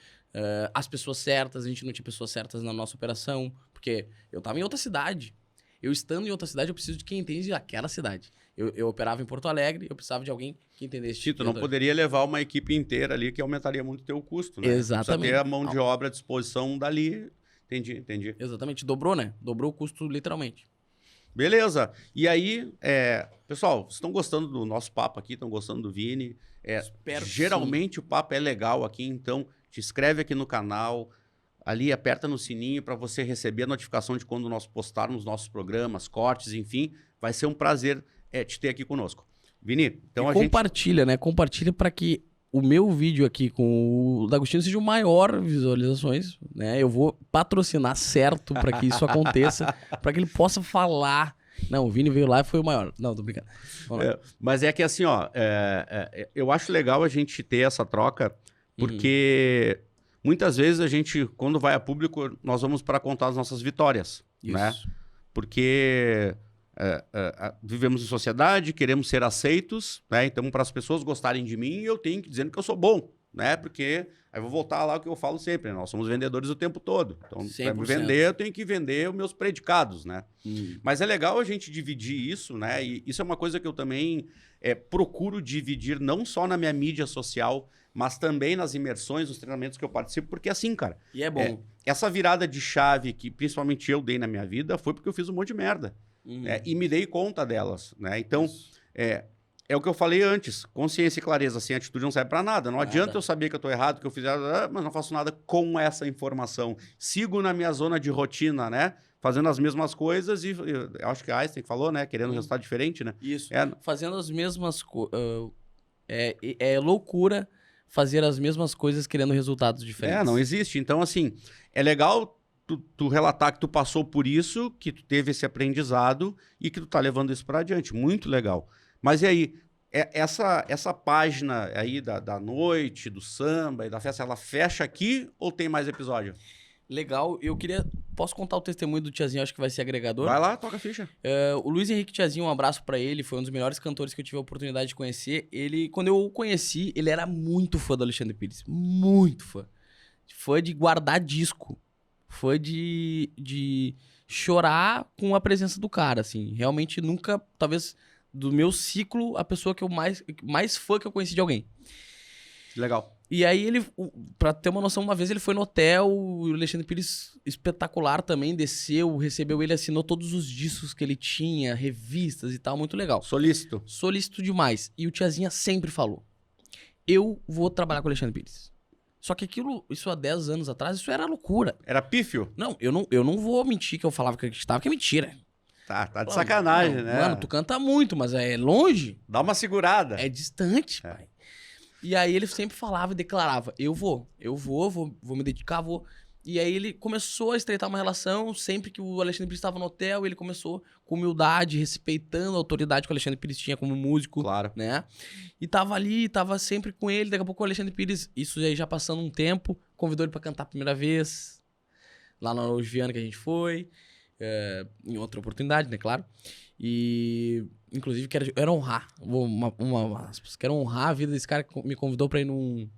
as pessoas certas. A gente não tinha pessoas certas na nossa operação, porque eu estava em outra cidade. Eu estando em outra cidade, eu preciso de quem entende aquela cidade. Eu operava em Porto Alegre, eu precisava de alguém que entendesse. Tu não poderia levar uma equipe inteira ali, que aumentaria muito o teu custo, né? Exatamente. Precisa ter a mão de obra à disposição dali. Entendi. Exatamente. Dobrou, né? Dobrou o custo literalmente. Beleza. E aí, pessoal, vocês estão gostando do nosso papo aqui? Estão gostando do Vini? Geralmente o papo é legal aqui, então te inscreve aqui no canal, ali aperta no sininho para você receber a notificação de quando nós postarmos nossos programas, cortes, enfim. Vai ser um prazer te ter aqui conosco. Vini, então compartilha, né? Compartilha para que o meu vídeo aqui com o D'Agostino seja o maior visualizações, né? Eu vou patrocinar certo para que isso aconteça, para que ele possa falar. Não, o Vini veio lá e foi o maior. Não, tô brincando. Mas é que assim, ó, eu acho legal a gente ter essa troca, porque muitas vezes a gente, quando vai a público, nós vamos para contar as nossas vitórias, né? Porque vivemos em sociedade, queremos ser aceitos, né? Então, para as pessoas gostarem de mim, eu tenho que dizer que eu sou bom, né? Porque aí eu vou voltar lá o que eu falo sempre, né? Nós somos vendedores o tempo todo. Então, para me vender, eu tenho que vender os meus predicados, né? Mas é legal a gente dividir isso, né? E isso é uma coisa que eu também procuro dividir, não só na minha mídia social, mas também nas imersões, nos treinamentos que eu participo, porque assim, cara... E é bom. Essa virada de chave que principalmente eu dei na minha vida foi porque eu fiz um monte de merda. E me dei conta delas, né? Então, é o que eu falei antes. Consciência e clareza sem atitude não serve para nada. Não adianta eu saber que eu tô errado, que eu fiz mas não faço nada com essa informação. Sigo na minha zona de rotina, né? Fazendo as mesmas coisas e eu acho que a Einstein falou, né? Querendo um resultado diferente, né? Isso. Fazendo as mesmas coisas. É loucura fazer as mesmas coisas querendo resultados diferentes. Não existe. Então, assim, é legal tu relatar que tu passou por isso, que tu teve esse aprendizado e que tu tá levando isso para adiante. Muito legal. Mas e aí, essa página aí da noite, do samba e da festa, ela fecha aqui ou tem mais episódio? Legal. Posso contar o testemunho do Tiazinho, acho que vai ser agregador? Vai lá, toca a ficha. O Luiz Henrique Tiazinho, um abraço pra ele, foi um dos melhores cantores que eu tive a oportunidade de conhecer. Quando eu o conheci, ele era muito fã do Alexandre Pires. Muito fã. Fã de guardar disco. Fã de chorar com a presença do cara, assim. Realmente nunca, talvez, do meu ciclo, a pessoa que eu mais fã que eu conheci de alguém. Legal. E aí pra ter uma noção, uma vez ele foi no hotel, o Alexandre Pires, espetacular também, desceu, recebeu ele, assinou todos os discos que ele tinha, revistas e tal, muito legal. Solícito. Solícito demais. E o Tiazinha sempre falou, eu vou trabalhar com o Alexandre Pires. Só que isso há 10 anos atrás, isso era loucura. Era pífio? Não, eu não vou mentir que eu falava que acreditava, que é mentira. Tá de sacanagem, né? Mano, tu canta muito, mas é longe. Dá uma segurada. É distante, pai. E aí ele sempre falava e declarava, eu vou me dedicar, vou. E aí ele começou a estreitar uma relação, sempre que o Alexandre Pires estava no hotel, ele começou com humildade, respeitando a autoridade que o Alexandre Pires tinha como músico. Claro. Né? E tava ali, tava sempre com ele, daqui a pouco o Alexandre Pires, isso aí já passando um tempo, convidou ele pra cantar a primeira vez, lá na Ogiviana que a gente foi, em outra oportunidade, né, claro. E, inclusive, quero honrar, quero honrar a vida desse cara que me convidou pra ir num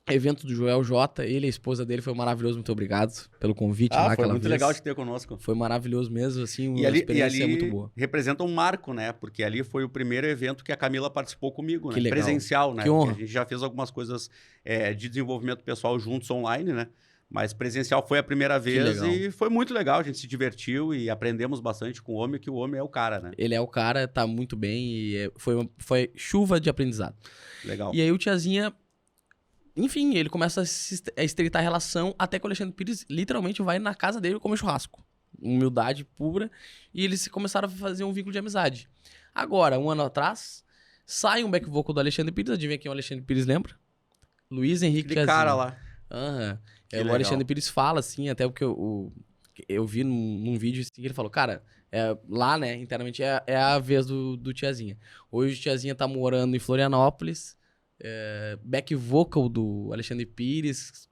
evento do Joel J. Ele e a esposa dele, foi maravilhoso, muito obrigado pelo convite. Foi muito legal de ter conosco. Foi maravilhoso mesmo, assim, uma experiência muito boa. Representa um marco, né? Porque ali foi o primeiro evento que a Camila participou comigo, né? Que legal. Presencial, né? Que honra. A gente já fez algumas coisas de desenvolvimento pessoal juntos online, né? Mas presencial foi a primeira vez e foi muito legal, a gente se divertiu e aprendemos bastante com o homem, que o homem é o cara, né? Ele é o cara, tá muito bem e foi chuva de aprendizado. Legal. E aí o Tiazinha, enfim, ele começa a estreitar a relação até que o Alexandre Pires literalmente vai na casa dele comer churrasco. Humildade pura. E eles começaram a fazer um vínculo de amizade. Agora, um ano atrás, sai um back vocal do Alexandre Pires, adivinha quem o Alexandre Pires lembra? Luiz Henrique Tiazinho. Cara lá. O Alexandre Pires fala, assim, até porque eu vi num vídeo assim, que ele falou, cara, lá, né, internamente é a vez do Tiazinha. Hoje o Tiazinha tá morando em Florianópolis, back vocal do Alexandre Pires,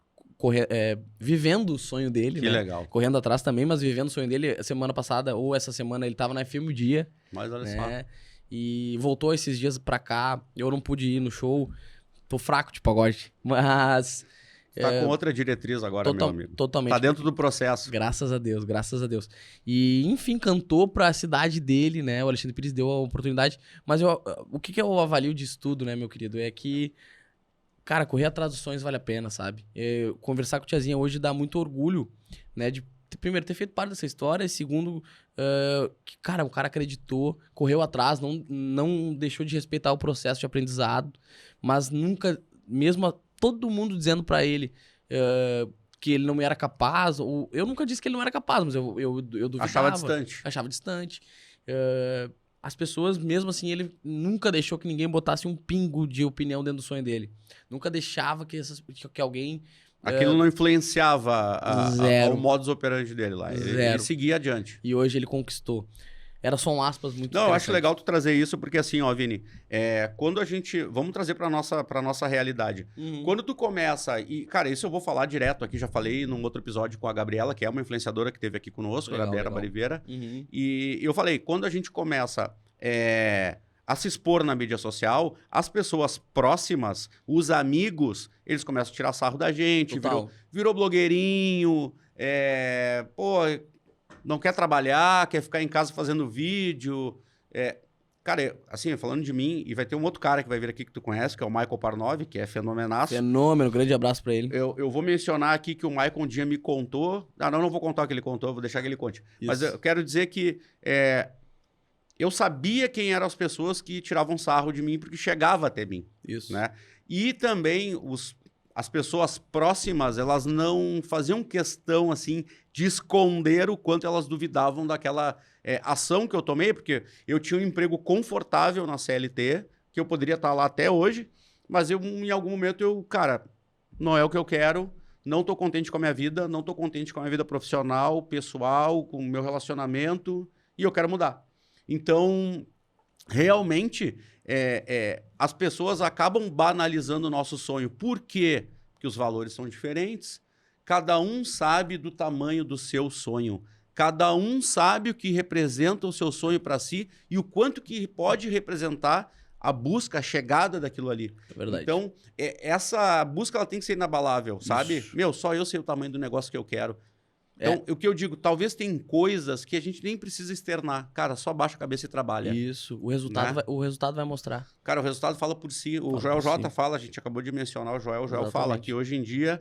vivendo o sonho dele, Que né? legal. Correndo atrás também, mas vivendo o sonho dele. Semana passada, ou essa semana, ele tava na FM O Dia. Mas olha né? E voltou esses dias pra cá. Eu não pude ir no show. Tô fraco de pagode. Mas... Tá com outra diretriz agora, meu amigo. Totalmente. Tá dentro do processo. Graças a Deus, graças a Deus. E, enfim, cantou pra cidade dele, né? O Alexandre Pires deu a oportunidade. Mas o que eu avalio disso tudo, né, meu querido? É que, cara, correr atrás dos sonhos vale a pena, sabe? Conversar com a tiazinha hoje dá muito orgulho, né? De, primeiro, ter feito parte dessa história. E segundo, que, cara, o cara acreditou, correu atrás, não deixou de respeitar o processo de aprendizado. Mas nunca, mesmo todo mundo dizendo pra ele que ele não era capaz. Eu nunca disse que ele não era capaz, mas eu duvidava. Achava distante. As pessoas, mesmo assim, ele nunca deixou que ninguém botasse um pingo de opinião dentro do sonho dele. Nunca deixava que alguém... Aquilo não influenciava o modus operandi dele lá. Ele seguia adiante. E hoje ele conquistou. Era só um aspas muito Não, eu acho legal tu trazer isso, porque assim, ó, Vini, quando a gente... Vamos trazer pra nossa realidade. Quando tu começa... E, cara, isso eu vou falar direto aqui, já falei num outro episódio com a Gabriela, que é uma influenciadora que esteve aqui conosco, a Gabriela Bariveira. E eu falei, quando a gente começa a se expor na mídia social, as pessoas próximas, os amigos, eles começam a tirar sarro da gente, virou blogueirinho, não quer trabalhar, quer ficar em casa fazendo vídeo. Cara, assim, falando de mim, e vai ter um outro cara que vai vir aqui que tu conhece, que é o Michael Parnov, que é fenomenaço. Fenômeno, grande abraço pra ele. Eu vou mencionar aqui que o Michael um dia me contou... não vou contar o que ele contou, vou deixar que ele conte. Isso. Mas eu quero dizer que eu sabia quem eram as pessoas que tiravam sarro de mim, porque chegava até mim. Isso. Né? E também as pessoas próximas, elas não faziam questão, assim, de esconder o quanto elas duvidavam daquela ação que eu tomei, porque eu tinha um emprego confortável na CLT, que eu poderia estar lá até hoje, mas em algum momento, cara, não é o que eu quero, não estou contente com a minha vida, não estou contente com a minha vida profissional, pessoal, com o meu relacionamento, e eu quero mudar. Então, realmente... as pessoas acabam banalizando o nosso sonho. Por quê? Porque os valores são diferentes. Cada um sabe do tamanho do seu sonho. Cada um sabe o que representa o seu sonho para si e o quanto que pode representar a busca, a chegada daquilo ali. É verdade. Então, essa busca ela tem que ser inabalável, sabe? Isso. Só eu sei o tamanho do negócio que eu quero. Então, o que eu digo, talvez tem coisas que a gente nem precisa externar. Cara, só baixa a cabeça e trabalha. Isso. O resultado vai mostrar. Cara, o resultado fala por si. O Joel J fala, a gente acabou de mencionar o Joel. O Joel fala que hoje em dia,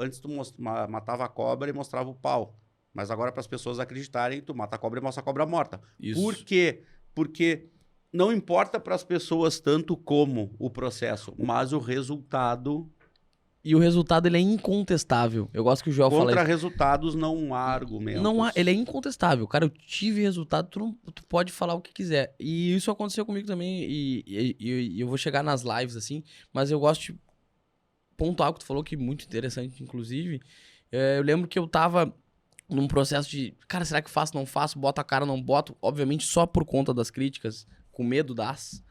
antes tu matava a cobra e mostrava o pau. Mas agora, para as pessoas acreditarem, tu mata a cobra e mostra a cobra morta. Isso. Por quê? Porque não importa para as pessoas tanto como o processo, mas o resultado... E o resultado, ele é incontestável. Eu gosto que o Joel fala isso. Contra resultados não há argumentos. Ele é incontestável. Cara, eu tive resultado, tu pode falar o que quiser. E isso aconteceu comigo também. E eu vou chegar nas lives, assim. Mas eu gosto de pontuar o que tu falou, que é muito interessante, inclusive. Eu lembro que eu tava num processo de... Cara, será que faço, não faço? Boto a cara, não boto? Obviamente, só por conta das críticas. Com medo das.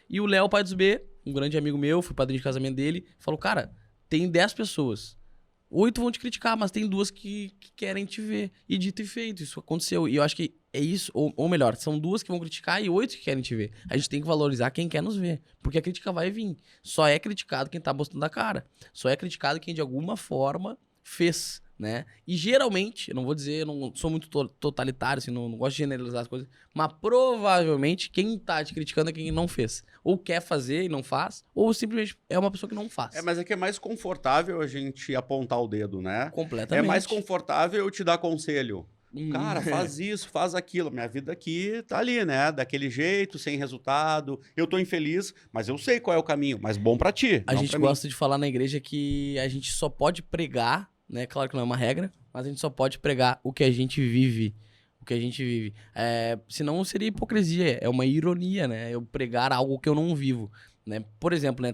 E o Léo, pai dos B, um grande amigo meu, fui padrinho de casamento dele, falou, cara... Tem 10 pessoas. 8 vão te criticar, mas tem 2 que querem te ver. E dito e feito, isso aconteceu. E eu acho que é isso, ou melhor, são 2 que vão criticar e 8 que querem te ver. A gente tem que valorizar quem quer nos ver. Porque a crítica vai vir. Só é criticado quem tá mostrando a cara. Só é criticado quem de alguma forma fez, né? E geralmente, eu não vou dizer, eu não sou muito totalitário, assim, não gosto de generalizar as coisas, mas provavelmente quem tá te criticando é quem não fez. Ou quer fazer e não faz, ou simplesmente é uma pessoa que não faz. Mas é que é mais confortável a gente apontar o dedo, né? Completamente. É mais confortável eu te dar conselho. Cara, faz isso, faz aquilo. Minha vida aqui tá ali, né? Daquele jeito, sem resultado. Eu tô infeliz, mas eu sei qual é o caminho. Mas bom pra ti. A gente gosta de falar na igreja que a gente só pode pregar, né? Claro que não é uma regra, mas a gente só pode pregar o que a gente vive. O que a gente vive. Senão seria hipocrisia, é uma ironia, né? Eu pregar algo que eu não vivo, né? Por exemplo, né?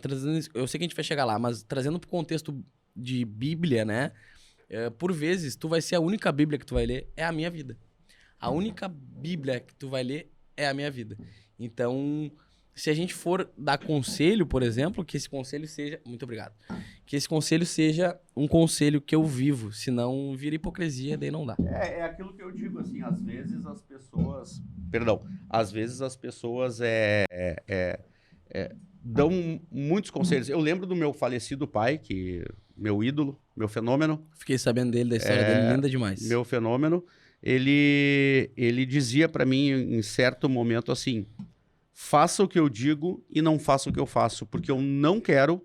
Eu sei que a gente vai chegar lá, mas trazendo pro contexto de Bíblia, né? Por vezes, tu vai ser a única Bíblia que tu vai ler, é a minha vida. A única Bíblia que tu vai ler é a minha vida. Então, se a gente for dar conselho, por exemplo, que esse conselho seja... Muito obrigado. Que esse conselho seja um conselho que eu vivo, senão vira hipocrisia, daí não dá. É aquilo que eu digo, assim, às vezes as pessoas... Perdão. Às vezes as pessoas dão muitos conselhos. Eu lembro do meu falecido pai, meu ídolo, meu fenômeno. Fiquei sabendo dele, da história dele, linda demais. Meu fenômeno. Ele dizia pra mim em certo momento assim: faça o que eu digo e não faça o que eu faço, porque eu não quero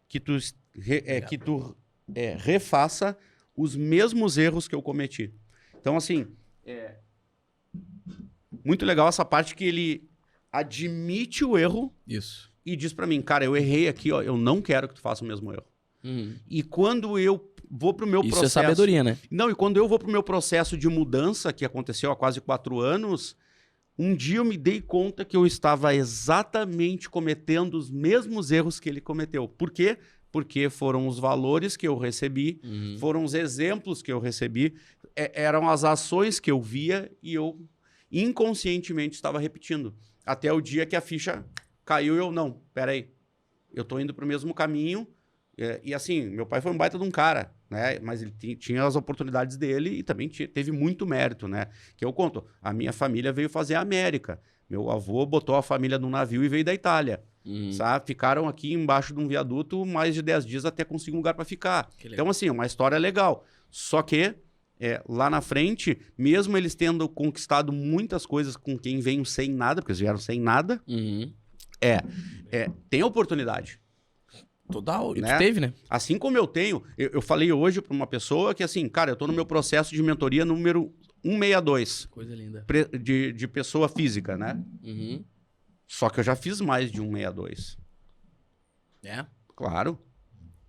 que tu refaça os mesmos erros que eu cometi. Então, assim, muito legal essa parte que ele admite o erro. Isso. E diz pra mim, cara, eu errei aqui, ó, eu não quero que tu faça o mesmo erro. E quando eu vou pro meu processo... Isso é sabedoria, né? Não, e quando eu vou pro meu processo de mudança, que aconteceu há quase 4 anos, um dia eu me dei conta que eu estava exatamente cometendo os mesmos erros que ele cometeu. Por quê? Porque foram os valores que eu recebi, foram os exemplos que eu recebi, eram as ações que eu via e eu inconscientemente estava repetindo. Até o dia que a ficha caiu e eu, não, peraí, eu tô indo pro mesmo caminho. E assim, meu pai foi um baita de um cara, né? Mas ele tinha as oportunidades dele e também teve muito mérito, né? Que eu conto, a minha família veio fazer a América. Meu avô botou a família num navio e veio da Itália, sabe? Ficaram aqui embaixo de um viaduto mais de 10 dias até conseguir um lugar para ficar. Então, assim, uma história legal. Só que, lá na frente, mesmo eles tendo conquistado muitas coisas com quem veio sem nada, porque eles vieram sem nada, tem oportunidade. Total, e né? tu teve, né? Assim como eu tenho, eu falei hoje para uma pessoa que assim, cara, eu tô no meu processo de mentoria número 162. Coisa linda. De pessoa física, né? Só que eu já fiz mais de 162. Claro.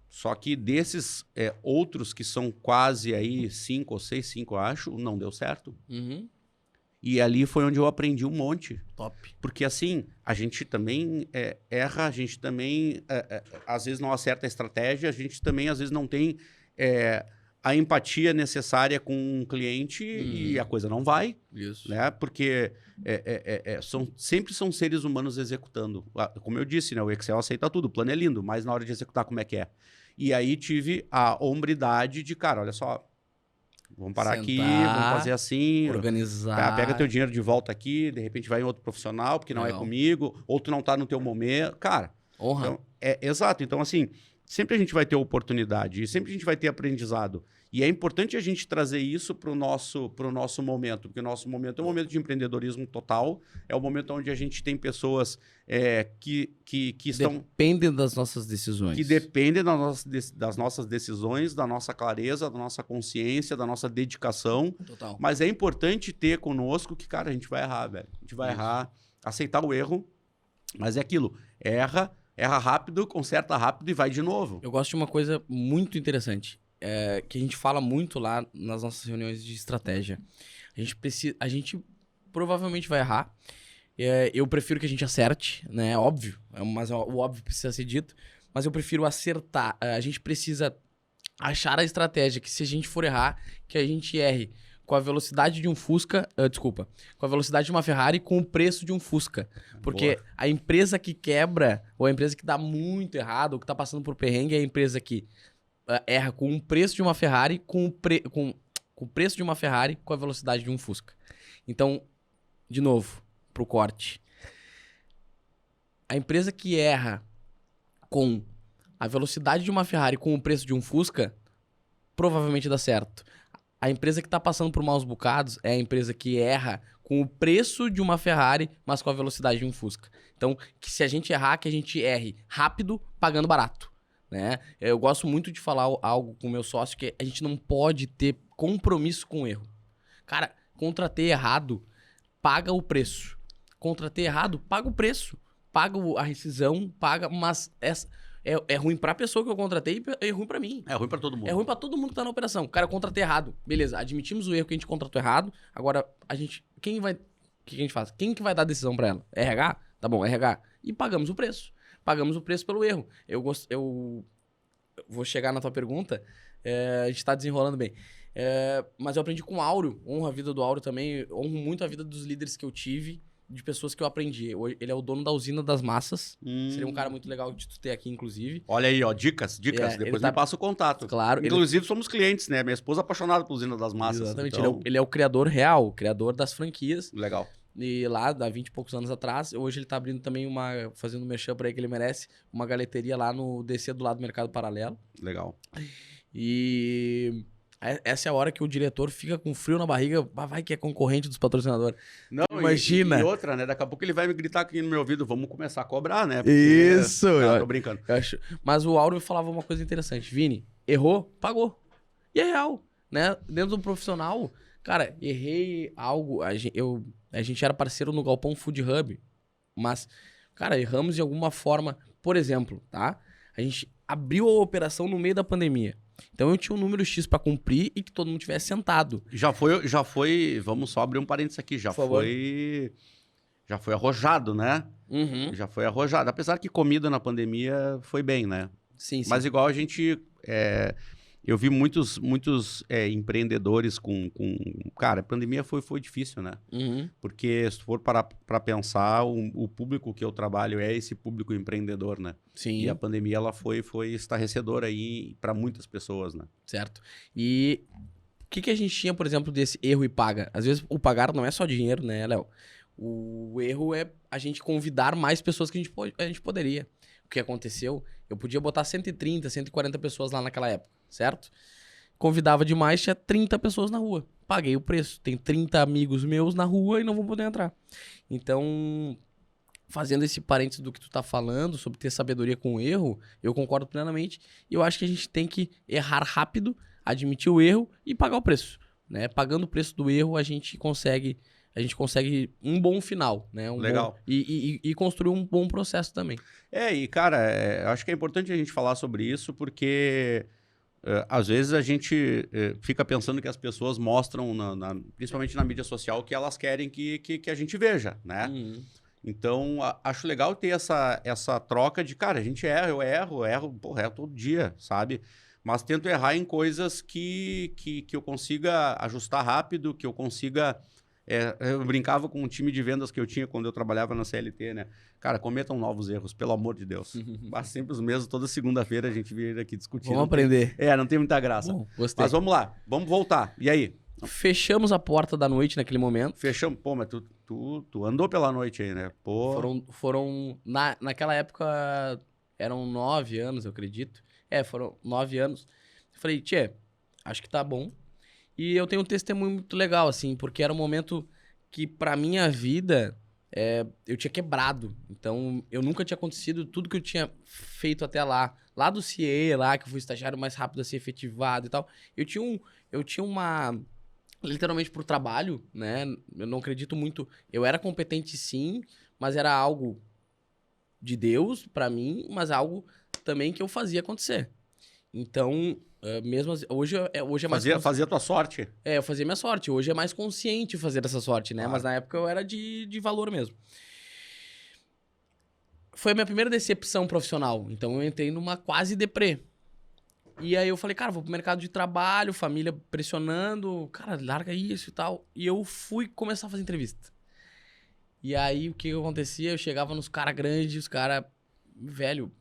Só que desses outros que são quase aí 5 ou 6, 5 eu acho, não deu certo. E ali foi onde eu aprendi um monte. Top. Porque assim, a gente também erra, a gente também às vezes não acerta a estratégia, a gente também às vezes não tem a empatia necessária com um cliente e a coisa não vai. Isso. Né? Porque sempre são seres humanos executando. Como eu disse, né? O Excel aceita tudo, o plano é lindo, mas na hora de executar como é que é? E aí tive a hombridade de, cara, olha só, vamos parar aqui, vamos fazer assim. Organizar. Pega teu dinheiro de volta aqui, de repente vai em outro profissional, porque não é comigo, ou tu não tá no teu momento. Cara, honra. Então, exato. Então, assim, sempre a gente vai ter oportunidade e sempre a gente vai ter aprendizado. E é importante a gente trazer isso pro nosso momento, porque o nosso momento é um momento de empreendedorismo total, é o momento onde a gente tem pessoas que estão... Dependem das nossas decisões. Que dependem das nossas decisões, da nossa clareza, da nossa consciência, da nossa dedicação. Total. Mas é importante ter conosco que, cara, a gente vai errar, velho. A gente vai errar, aceitar o erro, mas é aquilo, erra rápido, conserta rápido e vai de novo. Eu gosto de uma coisa muito interessante, que a gente fala muito lá nas nossas reuniões de estratégia. A gente provavelmente vai errar. Eu prefiro que a gente acerte, né? Óbvio, mas o óbvio precisa ser dito. Mas eu prefiro acertar. A gente precisa achar a estratégia que, se a gente for errar, que a gente erre com a velocidade de um Fusca... com a velocidade de uma Ferrari com o preço de um Fusca. Porque a empresa que quebra, ou a empresa que dá muito errado, ou que tá passando por perrengue, é a empresa que erra com o preço de uma Ferrari, com o preço de uma Ferrari com a velocidade de um Fusca. Então, de novo, pro corte. A empresa que erra com a velocidade de uma Ferrari com o preço de um Fusca, provavelmente dá certo. A empresa que está passando por maus bocados é a empresa que erra com o preço de uma Ferrari, mas com a velocidade de um Fusca. Então, que se a gente errar, que a gente erre rápido, pagando barato. Né? Eu gosto muito de falar algo com o meu sócio, que a gente não pode ter compromisso com o erro. Cara, contratei errado, paga o preço. Contratei errado, paga o preço. Paga a rescisão, paga, mas é ruim pra pessoa que eu contratei e é ruim pra mim. É ruim pra todo mundo. É ruim pra todo mundo que tá na operação. Cara, eu contratei errado. Beleza, admitimos o erro que a gente contratou errado. Agora, o que a gente faz? Quem que vai dar a decisão pra ela? RH? Tá bom, RH. E pagamos o preço. Pagamos o preço pelo erro. Eu vou chegar na tua pergunta. A gente tá desenrolando bem. Mas eu aprendi com o Áureo. Honro a vida do Áureo também. Honro muito a vida dos líderes que eu tive. de pessoas que eu aprendi. Ele é o dono da usina das massas. Seria um cara muito legal de tu ter aqui, inclusive. Olha aí, ó, dicas. Depois me passa o contato. Claro. Inclusive, somos clientes, né? Minha esposa é apaixonada pela usina das massas. Exatamente. Então... Ele é o criador real, o criador das franquias. Legal. E lá, há 20 e poucos anos atrás, hoje ele tá abrindo também fazendo um merchan pra ele que ele merece, uma galeteria lá no DC do lado do Mercado Paralelo. Legal. E essa é a hora que o diretor fica com frio na barriga, vai que é concorrente dos patrocinadores. Não, imagina. E outra, né? Daqui a pouco ele vai me gritar aqui no meu ouvido, vamos começar a cobrar, né? Porque... Isso! Não, tô brincando. Mas o Auro me falava uma coisa interessante. Vini, errou, pagou. E é real, né? Dentro do profissional, cara, errei algo. A gente era parceiro no Galpão Food Hub, mas, cara, erramos de alguma forma. Por exemplo, tá? A gente abriu a operação no meio da pandemia. Então eu tinha um número X pra cumprir e que todo mundo tivesse sentado. Já foi, vamos só abrir um parênteses aqui, já foi arrojado, né? Uhum. Já foi arrojado. Apesar que comida na pandemia foi bem, né? Sim. Mas igual a gente... eu vi muitos empreendedores com... Cara, a pandemia foi difícil, né? Uhum. Porque se for para pensar, o público que eu trabalho é esse público empreendedor, né? Sim. E a pandemia ela foi estarrecedora aí para muitas pessoas, né? Certo. E o que a gente tinha, por exemplo, desse erro e paga? Às vezes o pagar não é só dinheiro, né, Léo? O erro é a gente convidar mais pessoas que a gente poderia. O que aconteceu? Eu podia botar 130, 140 pessoas lá naquela época, certo? Convidava demais, tinha 30 pessoas na rua. Paguei o preço. Tem 30 amigos meus na rua e não vão poder entrar. Então, fazendo esse parênteses do que tu tá falando, sobre ter sabedoria com o erro, eu concordo plenamente. E eu acho que a gente tem que errar rápido, admitir o erro e pagar o preço, né? Pagando o preço do erro, a gente consegue um bom final, né? Legal. E construir um bom processo também. E cara, acho que é importante a gente falar sobre isso, porque às vezes a gente fica pensando que as pessoas mostram, principalmente na mídia social, que elas querem que a gente veja, né? Uhum. Então, acho legal ter essa troca de, cara, a gente eu erro, porra, todo dia, sabe? Mas tento errar em coisas que eu consiga ajustar rápido, que eu consiga... eu brincava com um time de vendas que eu tinha quando eu trabalhava na CLT, né? Cara, cometam novos erros, pelo amor de Deus. Mas sempre os mesmos, toda segunda-feira a gente vir aqui discutindo. Vamos aprender. Não tem muita graça. Bom, gostei. Mas vamos lá, vamos voltar. E aí? Fechamos a porta da noite naquele momento. Fechamos. Pô, mas tu andou pela noite aí, né? Pô. Naquela época, eram 9 anos, eu acredito. Foram 9 anos. Eu falei, tchê, acho que tá bom. E eu tenho um testemunho muito legal, assim, porque era um momento que, pra minha vida, eu tinha quebrado. Então, eu nunca tinha acontecido tudo que eu tinha feito até lá. Lá do CIE, lá, que eu fui estagiário mais rápido a ser efetivado e tal. Eu tinha uma... Literalmente pro trabalho, né? Eu não acredito muito... Eu era competente, sim, mas era algo de Deus pra mim, mas algo também que eu fazia acontecer. Então... mesmo hoje é mais... Fazia a tua sorte. Eu fazia minha sorte. Hoje é mais consciente fazer essa sorte, né? Claro. Mas na época eu era de valor mesmo. Foi a minha primeira decepção profissional. Então eu entrei numa quase deprê. E aí eu falei, cara, vou pro mercado de trabalho, família pressionando. Cara, larga isso e tal. E eu fui começar a fazer entrevista. E aí o que acontecia? Eu chegava nos caras grandes, os caras... Velho...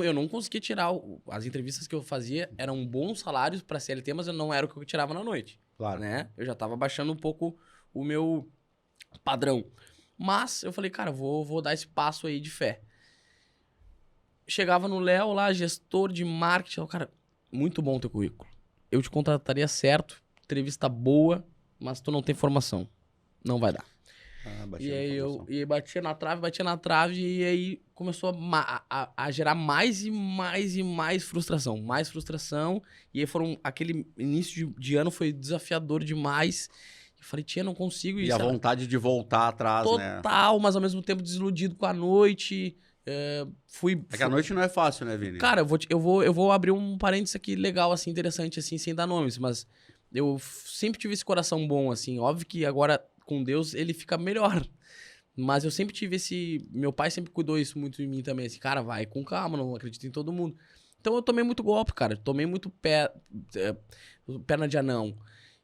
eu não conseguia tirar... As entrevistas que eu fazia eram bons salários para CLT, mas não era o que eu tirava na noite. Claro. Né? Eu já tava baixando um pouco o meu padrão. Mas eu falei, cara, vou dar esse passo aí de fé. Chegava no Léo lá, gestor de marketing. Cara, muito bom o teu currículo. Eu te contrataria certo, entrevista boa, mas tu não tem formação. Não vai dar. E aí eu batia na trave e aí começou a gerar mais e mais frustração. Mais frustração. E aí aquele início de ano foi desafiador demais. Eu falei, tia, não consigo. E a vontade de voltar atrás, né? Total, mas ao mesmo tempo desiludido com a noite. É que a noite não é fácil, né, Vini? Cara, eu vou abrir um parênteses aqui legal, assim, interessante, assim, sem dar nomes. Mas eu sempre tive esse coração bom, assim. Óbvio que agora... com Deus, ele fica melhor. Mas eu sempre tive esse... Meu pai sempre cuidou isso muito de mim também. Assim, cara, vai com calma, não acredito em todo mundo. Então eu tomei muito golpe, cara. Tomei muito perna de anão.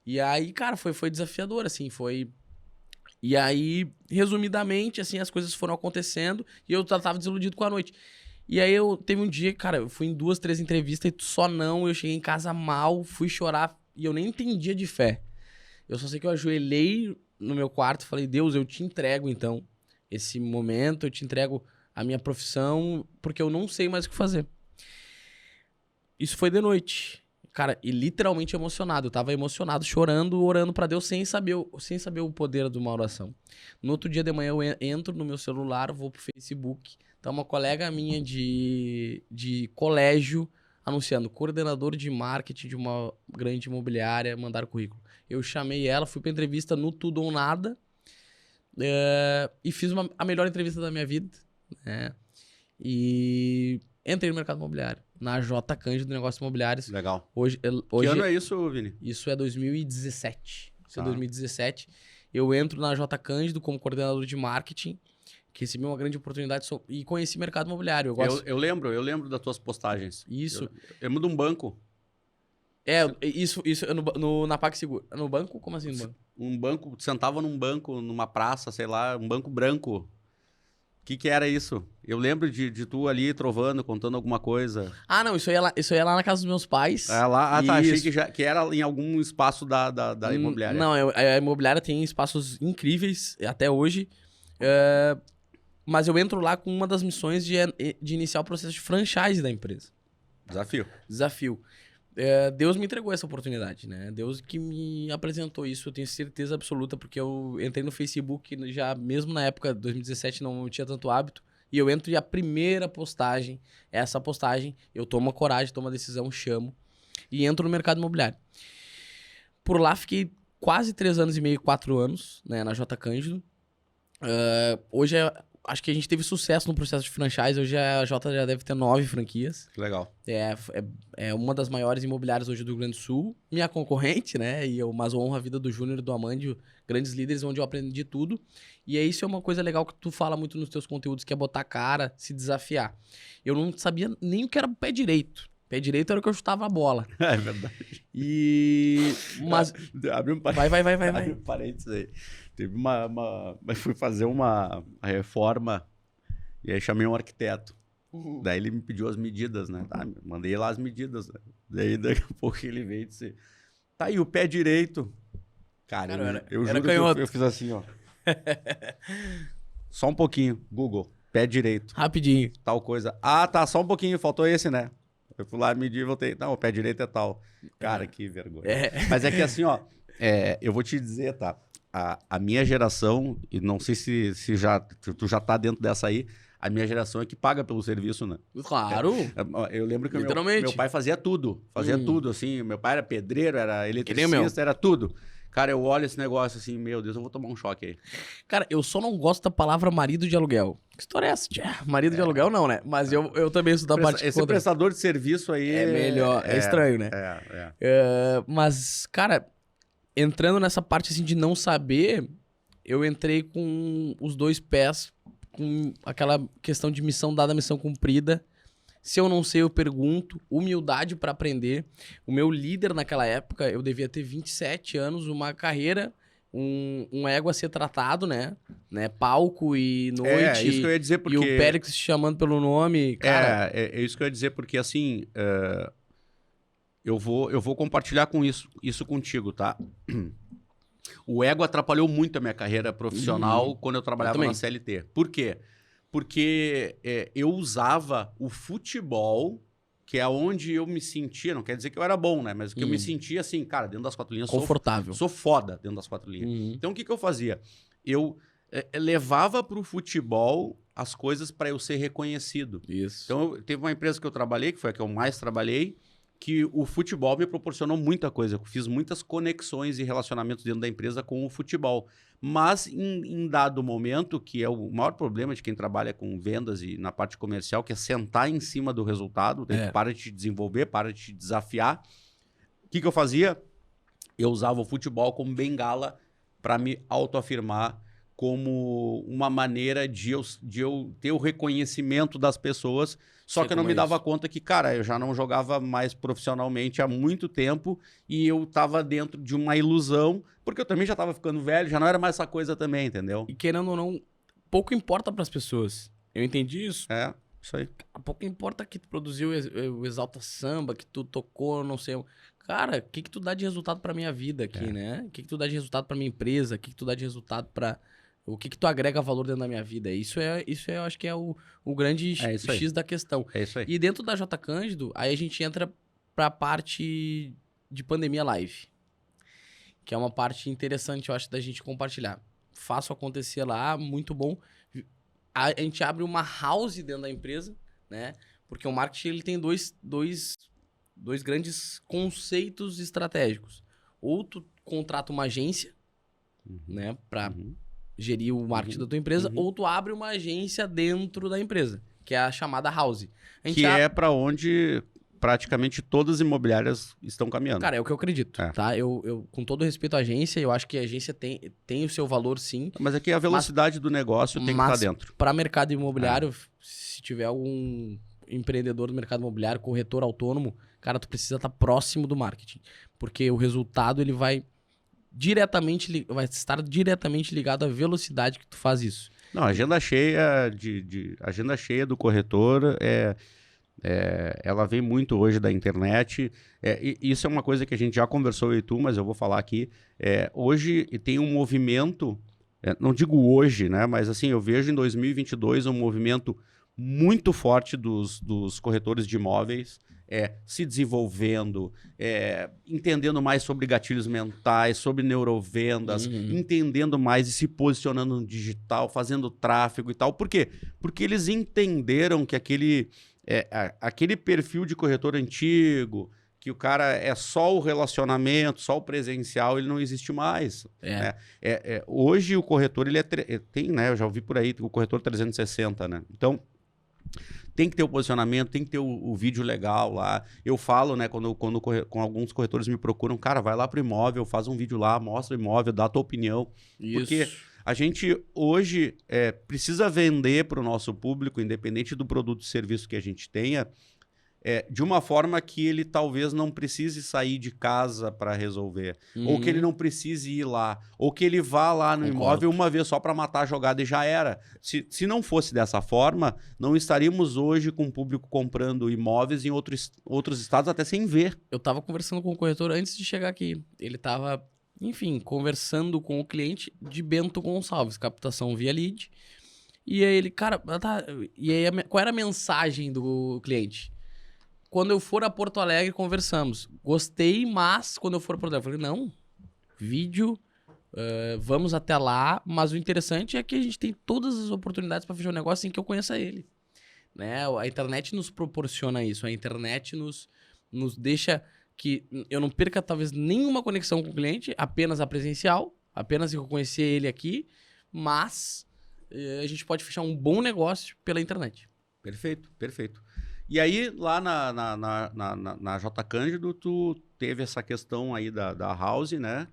E aí, cara, foi desafiador, assim. E aí, resumidamente, assim, as coisas foram acontecendo e eu tava desiludido com a noite. E aí teve um dia, cara, eu fui em 2, 3 entrevistas e só não, eu cheguei em casa mal, fui chorar e eu nem entendia de fé. Eu só sei que eu ajoelhei no meu quarto e falei, Deus, eu te entrego então esse momento, eu te entrego a minha profissão, porque eu não sei mais o que fazer. Isso foi de noite. Cara, e literalmente emocionado. Eu tava emocionado, chorando, orando pra Deus sem saber o poder de uma oração. No outro dia de manhã eu entro no meu celular, vou pro Facebook. Tá uma colega minha de colégio anunciando coordenador de marketing de uma grande imobiliária, mandar currículo. Eu chamei ela, fui pra entrevista no Tudo ou Nada e fiz a melhor entrevista da minha vida, né? E entrei no mercado imobiliário. Na J. Cândido, Negócios Imobiliários. Legal. Hoje, que ano é isso, Vini? Isso é 2017. Isso é 2017. Eu entro na J. Cândido como coordenador de marketing, que recebi uma grande oportunidade e conheci mercado imobiliário. Eu lembro das tuas postagens. Isso. Eu lembro de um banco. Isso na PagSeguro. No banco? Como assim no banco? Um banco, sentava num banco, numa praça, sei lá, um banco branco. O que era isso? Eu lembro de tu ali trovando, contando alguma coisa. Ah, não, isso aí é lá na casa dos meus pais. Tá, achei que era em algum espaço da imobiliária. Não, a imobiliária tem espaços incríveis até hoje, mas eu entro lá com uma das missões de iniciar o processo de franchise da empresa. Desafio. Deus me entregou essa oportunidade, né? Deus que me apresentou isso, eu tenho certeza absoluta, porque eu entrei no Facebook já, mesmo na época de 2017, não tinha tanto hábito, e eu entro e a primeira postagem, essa postagem, eu tomo a coragem, tomo a decisão, chamo, e entro no mercado imobiliário. Por lá fiquei quase 3 anos e meio, 4 anos, né, na J. Cândido. Hoje acho que a gente teve sucesso no processo de franchise. Hoje a J já deve ter 9 franquias. Que legal. É uma das maiores imobiliárias hoje do Rio Grande do Sul. Minha concorrente, né? Mas eu honro a vida do Júnior e do Amandio, grandes líderes, onde eu aprendi tudo. E isso é uma coisa legal que tu fala muito nos teus conteúdos, que é botar a cara, se desafiar. Eu não sabia nem o que era pé direito. Pé direito era o que eu chutava a bola. É verdade. Mas... Abre um Vai. Parênteses aí. Teve fui fazer uma reforma e aí chamei um arquiteto. Daí ele me pediu as medidas, né? Tá, mandei lá as medidas. Né? Daí daqui a pouco ele veio e disse: tá aí o pé direito. Cara, eu juro que eu fiz assim, ó. Só um pouquinho. Google, pé direito. Rapidinho. Tal coisa. Ah, tá, só um pouquinho, faltou esse, né? Eu fui lá, medi e voltei. Não, o pé direito é tal. Cara, que vergonha. Mas é que assim, ó, eu vou te dizer, tá? A minha geração, e não sei se tu já tá dentro dessa aí, a minha geração é que paga pelo serviço, né? Claro. Eu lembro que meu pai fazia tudo. Fazia tudo, assim. Meu pai era pedreiro, era eletricista, era tudo. Cara, eu olho esse negócio assim, meu Deus, eu vou tomar um choque aí. Cara, eu só não gosto da palavra marido de aluguel. Que história é essa? Marido de aluguel não, né? Mas eu também sou da parte... Esse prestador de serviço aí... É melhor, é estranho, né? Mas, cara, entrando nessa parte assim de não saber, eu entrei com os 2 pés, com aquela questão de missão dada, missão cumprida. Se eu não sei, eu pergunto. Humildade para aprender. O meu líder naquela época, eu devia ter 27 anos, uma carreira, um ego a ser tratado, né? Palco e noite. É isso que eu ia dizer, porque... E o Périx chamando pelo nome, cara... É isso que eu ia dizer, porque assim... Eu vou compartilhar com isso contigo, tá? O ego atrapalhou muito a minha carreira profissional quando eu trabalhava na CLT. Por quê? Porque eu usava o futebol, que é onde eu me sentia, não quer dizer que eu era bom, né? Mas que eu me sentia assim, cara, dentro das 4 linhas. Confortável. Sou foda dentro das 4 linhas. Então o que eu fazia? Eu levava pro futebol as coisas para eu ser reconhecido. Isso. Então teve uma empresa que eu trabalhei, que foi a que eu mais trabalhei, que o futebol me proporcionou muita coisa. Eu fiz muitas conexões e relacionamentos dentro da empresa com o futebol. Mas em dado momento, que é o maior problema de quem trabalha com vendas e na parte comercial, que é sentar em cima do resultado, para de te desenvolver, para de te desafiar. O que eu fazia? Eu usava o futebol como bengala para me autoafirmar como uma maneira de eu ter o reconhecimento das pessoas, só que eu não me dava conta que, cara, eu já não jogava mais profissionalmente há muito tempo e eu tava dentro de uma ilusão, porque eu também já tava ficando velho, já não era mais essa coisa também, entendeu? E querendo ou não, pouco importa pras pessoas. Eu entendi isso. É, isso aí. Pouco importa que tu produziu o Exalta Samba, que tu tocou, não sei. Cara, o que tu dá de resultado pra minha vida aqui, né? O que tu dá de resultado pra minha empresa? O que tu dá de resultado pra... O que tu agrega valor dentro da minha vida? Isso eu acho que é o grande X da questão. É isso aí. E dentro da J Cândido, aí a gente entra pra parte de pandemia live. Que é uma parte interessante, eu acho, da gente compartilhar. Faço acontecer lá, muito bom. A gente abre uma house dentro da empresa, né? Porque o marketing ele tem dois grandes conceitos estratégicos. Ou tu contrata uma agência, né? Pra... gerir o marketing da tua empresa, ou tu abre uma agência dentro da empresa, que é a chamada house. Que é para onde praticamente todas as imobiliárias estão caminhando. Cara, é o que eu acredito, tá? Eu, com todo respeito à agência, eu acho que a agência tem o seu valor, sim. Mas é que a velocidade do negócio tem que estar dentro. Para mercado imobiliário, se tiver algum empreendedor do mercado imobiliário, corretor autônomo, cara, tu precisa estar próximo do marketing. Porque o resultado, ele vai estar diretamente ligado à velocidade que tu faz isso. Não, a agenda cheia agenda cheia do corretor ela vem muito hoje da internet. Isso é uma coisa que a gente já conversou eu e tu, mas eu vou falar aqui. Hoje tem um movimento, não digo hoje, né? Mas assim, eu vejo em 2022 um movimento muito forte dos corretores de imóveis, se desenvolvendo, entendendo mais sobre gatilhos mentais, sobre neurovendas, entendendo mais e se posicionando no digital, fazendo tráfego e tal. Por quê? Porque eles entenderam que aquele perfil de corretor antigo, que o cara é só o relacionamento, só o presencial, ele não existe mais. Né? Hoje o corretor, ele tem, né? Eu já ouvi por aí, o corretor 360, né? Então, tem que ter o posicionamento, tem que ter o vídeo legal lá. Eu falo, né, quando com alguns corretores me procuram, cara, vai lá pro imóvel, faz um vídeo lá, mostra o imóvel, dá a tua opinião. Isso. Porque a gente hoje precisa vender para o nosso público, independente do produto e serviço que a gente tenha, de uma forma que ele talvez não precise sair de casa para resolver, ou que ele não precise ir lá, ou que ele vá lá no imóvel uma vez só para matar a jogada e já era. Se não fosse dessa forma, não estaríamos hoje com o público comprando imóveis em outros estados até sem ver. Eu estava conversando com o corretor antes de chegar aqui. Ele estava, enfim, conversando com o cliente de Bento Gonçalves, captação via lead. E aí ele, cara, tá. E aí qual era a mensagem do cliente? Quando eu for a Porto Alegre, conversamos. Gostei, mas quando eu for a Porto Alegre... Eu falei, não, vídeo, vamos até lá, mas o interessante é que a gente tem todas as oportunidades para fechar um negócio sem que eu conheça ele. Né? A internet nos proporciona isso, a internet nos deixa que eu não perca talvez nenhuma conexão com o cliente, apenas a presencial, apenas eu conhecer ele aqui, mas a gente pode fechar um bom negócio pela internet. Perfeito, perfeito. E aí, lá na J Cândido, tu teve essa questão aí da house, né?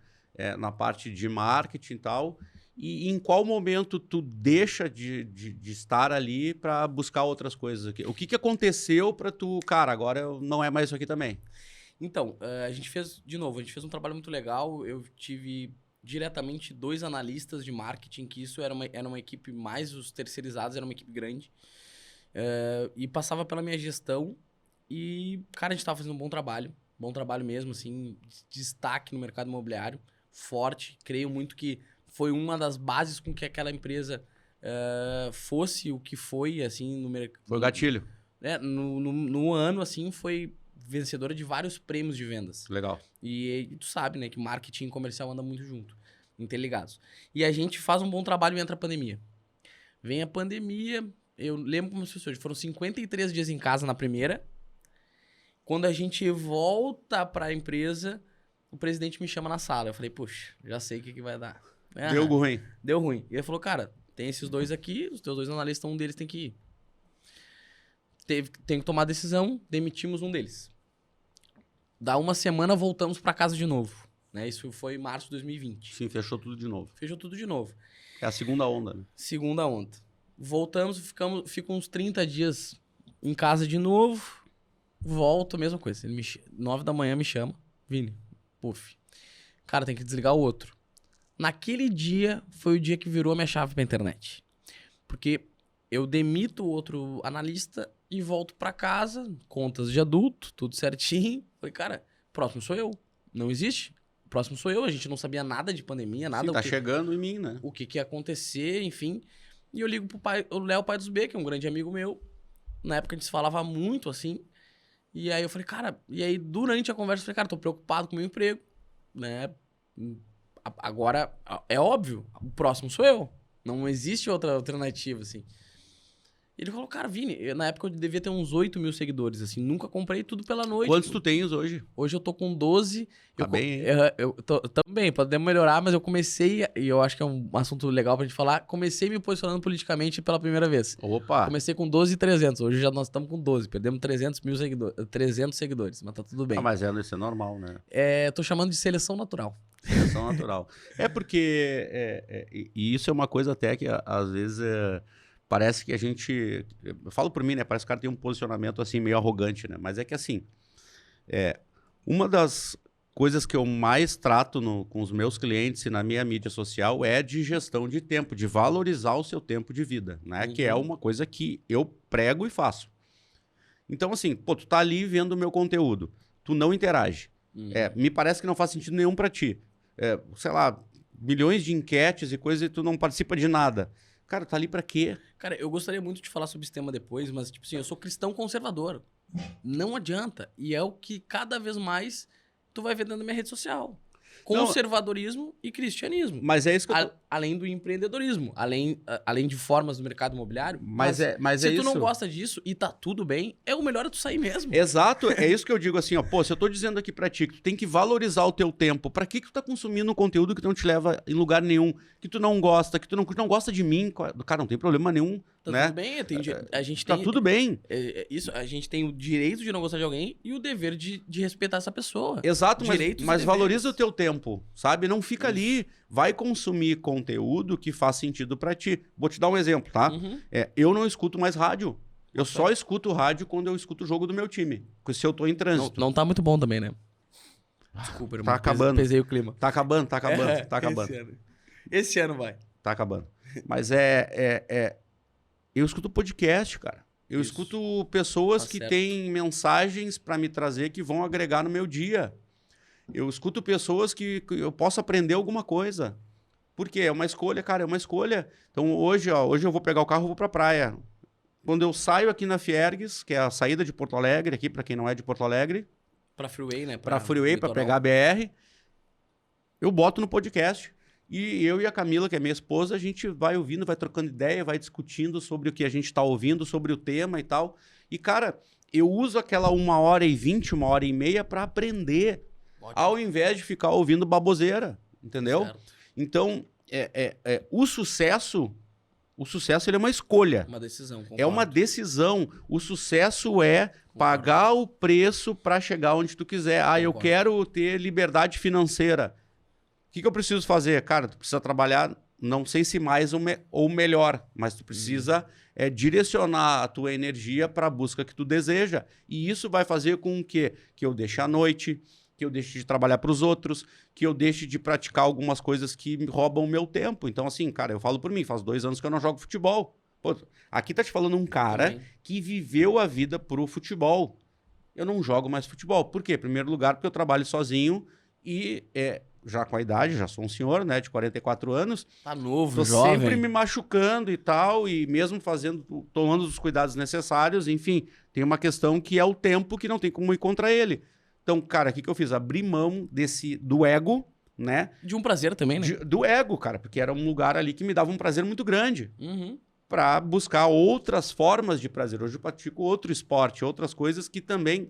Na parte de marketing e tal. E em qual momento tu deixa de estar ali para buscar outras coisas aqui? O que aconteceu para tu, cara, agora não é mais isso aqui também? Então, a gente fez um trabalho muito legal. Eu tive diretamente 2 analistas de marketing, que isso era uma equipe mais os terceirizados, era uma equipe grande. E passava pela minha gestão e, cara, a gente tava fazendo um bom trabalho mesmo, assim, destaque no mercado imobiliário, forte. Creio muito que foi uma das bases com que aquela empresa fosse o que foi, assim, no mercado. Foi o gatilho. No ano, assim, foi vencedora de vários prêmios de vendas. Legal. E tu sabe, né, que marketing e comercial andam muito junto, interligados. E a gente faz um bom trabalho e entra a pandemia. Vem a pandemia... Eu lembro como se fosse hoje. Foram 53 dias em casa na primeira. Quando a gente volta para a empresa, o presidente me chama na sala. Eu falei, puxa, já sei o que vai dar. Deu ruim. Deu ruim. E ele falou, cara, tem esses 2 aqui, os teus 2 analistas, um deles tem que ir. Tem que tomar a decisão, demitimos um deles. Dá uma semana, voltamos para casa de novo. Né? Isso foi em março de 2020. Sim, fechou tudo de novo. Fechou tudo de novo. É a segunda onda, né? Segunda onda. Voltamos, fico uns 30 dias em casa de novo. Volto, mesma coisa. 9 da manhã me chama. Vini, puf. Cara, tem que desligar o outro. Naquele dia, foi o dia que virou a minha chave pra internet. Porque eu demito o outro analista e volto pra casa, contas de adulto, tudo certinho. Falei, cara, próximo sou eu. Não existe. Próximo sou eu. A gente não sabia nada de pandemia, nada. Sim, tá chegando em mim, né? O que ia acontecer, enfim. E eu ligo pro pai, o Léo Pai dos B, que é um grande amigo meu. Na época a gente se falava muito, assim. E aí eu falei, cara... E aí durante a conversa eu falei, cara, tô preocupado com o meu emprego, né? Agora, é óbvio, o próximo sou eu. Não existe outra alternativa, assim. Ele falou, cara, Vini, na época eu devia ter uns 8 mil seguidores, assim. Nunca comprei tudo pela noite. Quantos tu tens hoje? Hoje eu tô com 12. Tá bem, hein? Eu também, podemos melhorar, mas eu comecei, e eu acho que é um assunto legal pra gente falar, comecei me posicionando politicamente pela primeira vez. Opa! Comecei com 12.300, hoje já nós estamos com 12, perdemos 300 seguidores, mas tá tudo bem. Ah, mas isso é normal, né? Tô chamando de seleção natural. Seleção natural. É porque, e isso é uma coisa até que às vezes parece que a gente, eu falo por mim, né? Parece que o cara tem um posicionamento assim meio arrogante, né? Mas é que assim, uma das coisas que eu mais trato com os meus clientes e na minha mídia social é de gestão de tempo, de valorizar o seu tempo de vida, né? Que é uma coisa que eu prego e faço. Então assim, pô, tu tá ali vendo o meu conteúdo, tu não interage. Me parece que não faz sentido nenhum para ti. Sei lá, milhões de enquetes e coisas e tu não participa de nada. Cara, tá ali pra quê? Cara, eu gostaria muito de falar sobre esse tema depois, mas, tipo assim, eu sou cristão conservador. Não adianta. E é o que cada vez mais tu vai ver dentro da minha rede social. Conservadorismo e cristianismo. Mas é isso que eu tô... Além do empreendedorismo. Além de formas do mercado imobiliário. Mas se tu isso. não gosta disso e tá tudo bem, o melhor é tu sair mesmo. Exato. É isso que eu digo assim, ó. Pô, se eu tô dizendo aqui pra ti que tu tem que valorizar o teu tempo, pra que tu tá consumindo um conteúdo que não te leva em lugar nenhum, que tu não gosta, que tu não gosta de mim? Cara, não tem problema nenhum, tá né? Tudo bem. A gente tá tem, tudo bem. Isso, a gente tem o direito de não gostar de alguém e o dever de respeitar essa pessoa. Exato, mas e valoriza o teu tempo, sabe? Não fica ali, vai consumir conteúdo que faz sentido pra ti. Vou te dar um exemplo, tá? Eu não escuto mais rádio. Eu só escuto rádio quando eu escuto o jogo do meu time. Porque se eu tô em trânsito. Não tá muito bom também, né? Desculpa, irmão. Tá acabando. Pesei o clima. Tá acabando, tá acabando, tá acabando. Esse ano vai. Tá acabando. Mas eu escuto podcast, cara. Eu escuto pessoas que têm mensagens pra me trazer que vão agregar no meu dia. Eu escuto pessoas que eu posso aprender alguma coisa. Por quê? É uma escolha, cara, é uma escolha. Então hoje eu vou pegar o carro e vou pra praia. Quando eu saio aqui na Fiergues, que é a saída de Porto Alegre, aqui pra quem não é de Porto Alegre. Pra Freeway, né? Pra Freeway, pra pegar a BR. Eu boto no podcast. E eu e a Camila, que é minha esposa, a gente vai ouvindo, vai trocando ideia, vai discutindo sobre o que a gente tá ouvindo, sobre o tema e tal. E, cara, eu uso aquela 1h20, 1h30 pra aprender. Ótimo. Ao invés de ficar ouvindo baboseira, entendeu? Certo. Então, o sucesso ele é uma escolha. Uma decisão. Concordo. É uma decisão. O sucesso é pagar o preço para chegar onde tu quiser. Eu quero ter liberdade financeira. O que eu preciso fazer? Cara, tu precisa trabalhar, não sei se mais ou melhor, mas tu precisa direcionar a tua energia para a busca que tu deseja. E isso vai fazer com que eu deixe a noite, que eu deixe de trabalhar para os outros, que eu deixe de praticar algumas coisas que me roubam o meu tempo. Então, assim, cara, eu falo por mim, faz 2 anos que eu não jogo futebol. Pô, aqui tá te falando um cara que viveu a vida pro futebol. Eu não jogo mais futebol. Por quê? Em primeiro lugar, porque eu trabalho sozinho e já com a idade, já sou um senhor, né, de 44 anos. Tá novo, tô jovem. Sempre me machucando e tal, e mesmo tomando os cuidados necessários, enfim, tem uma questão que é o tempo que não tem como ir contra ele. Então, cara, o que eu fiz? Abri mão do ego, né? De um prazer também, né? Do ego, cara, porque era um lugar ali que me dava um prazer muito grande. Uhum. Para buscar outras formas de prazer. Hoje eu pratico outro esporte, outras coisas que também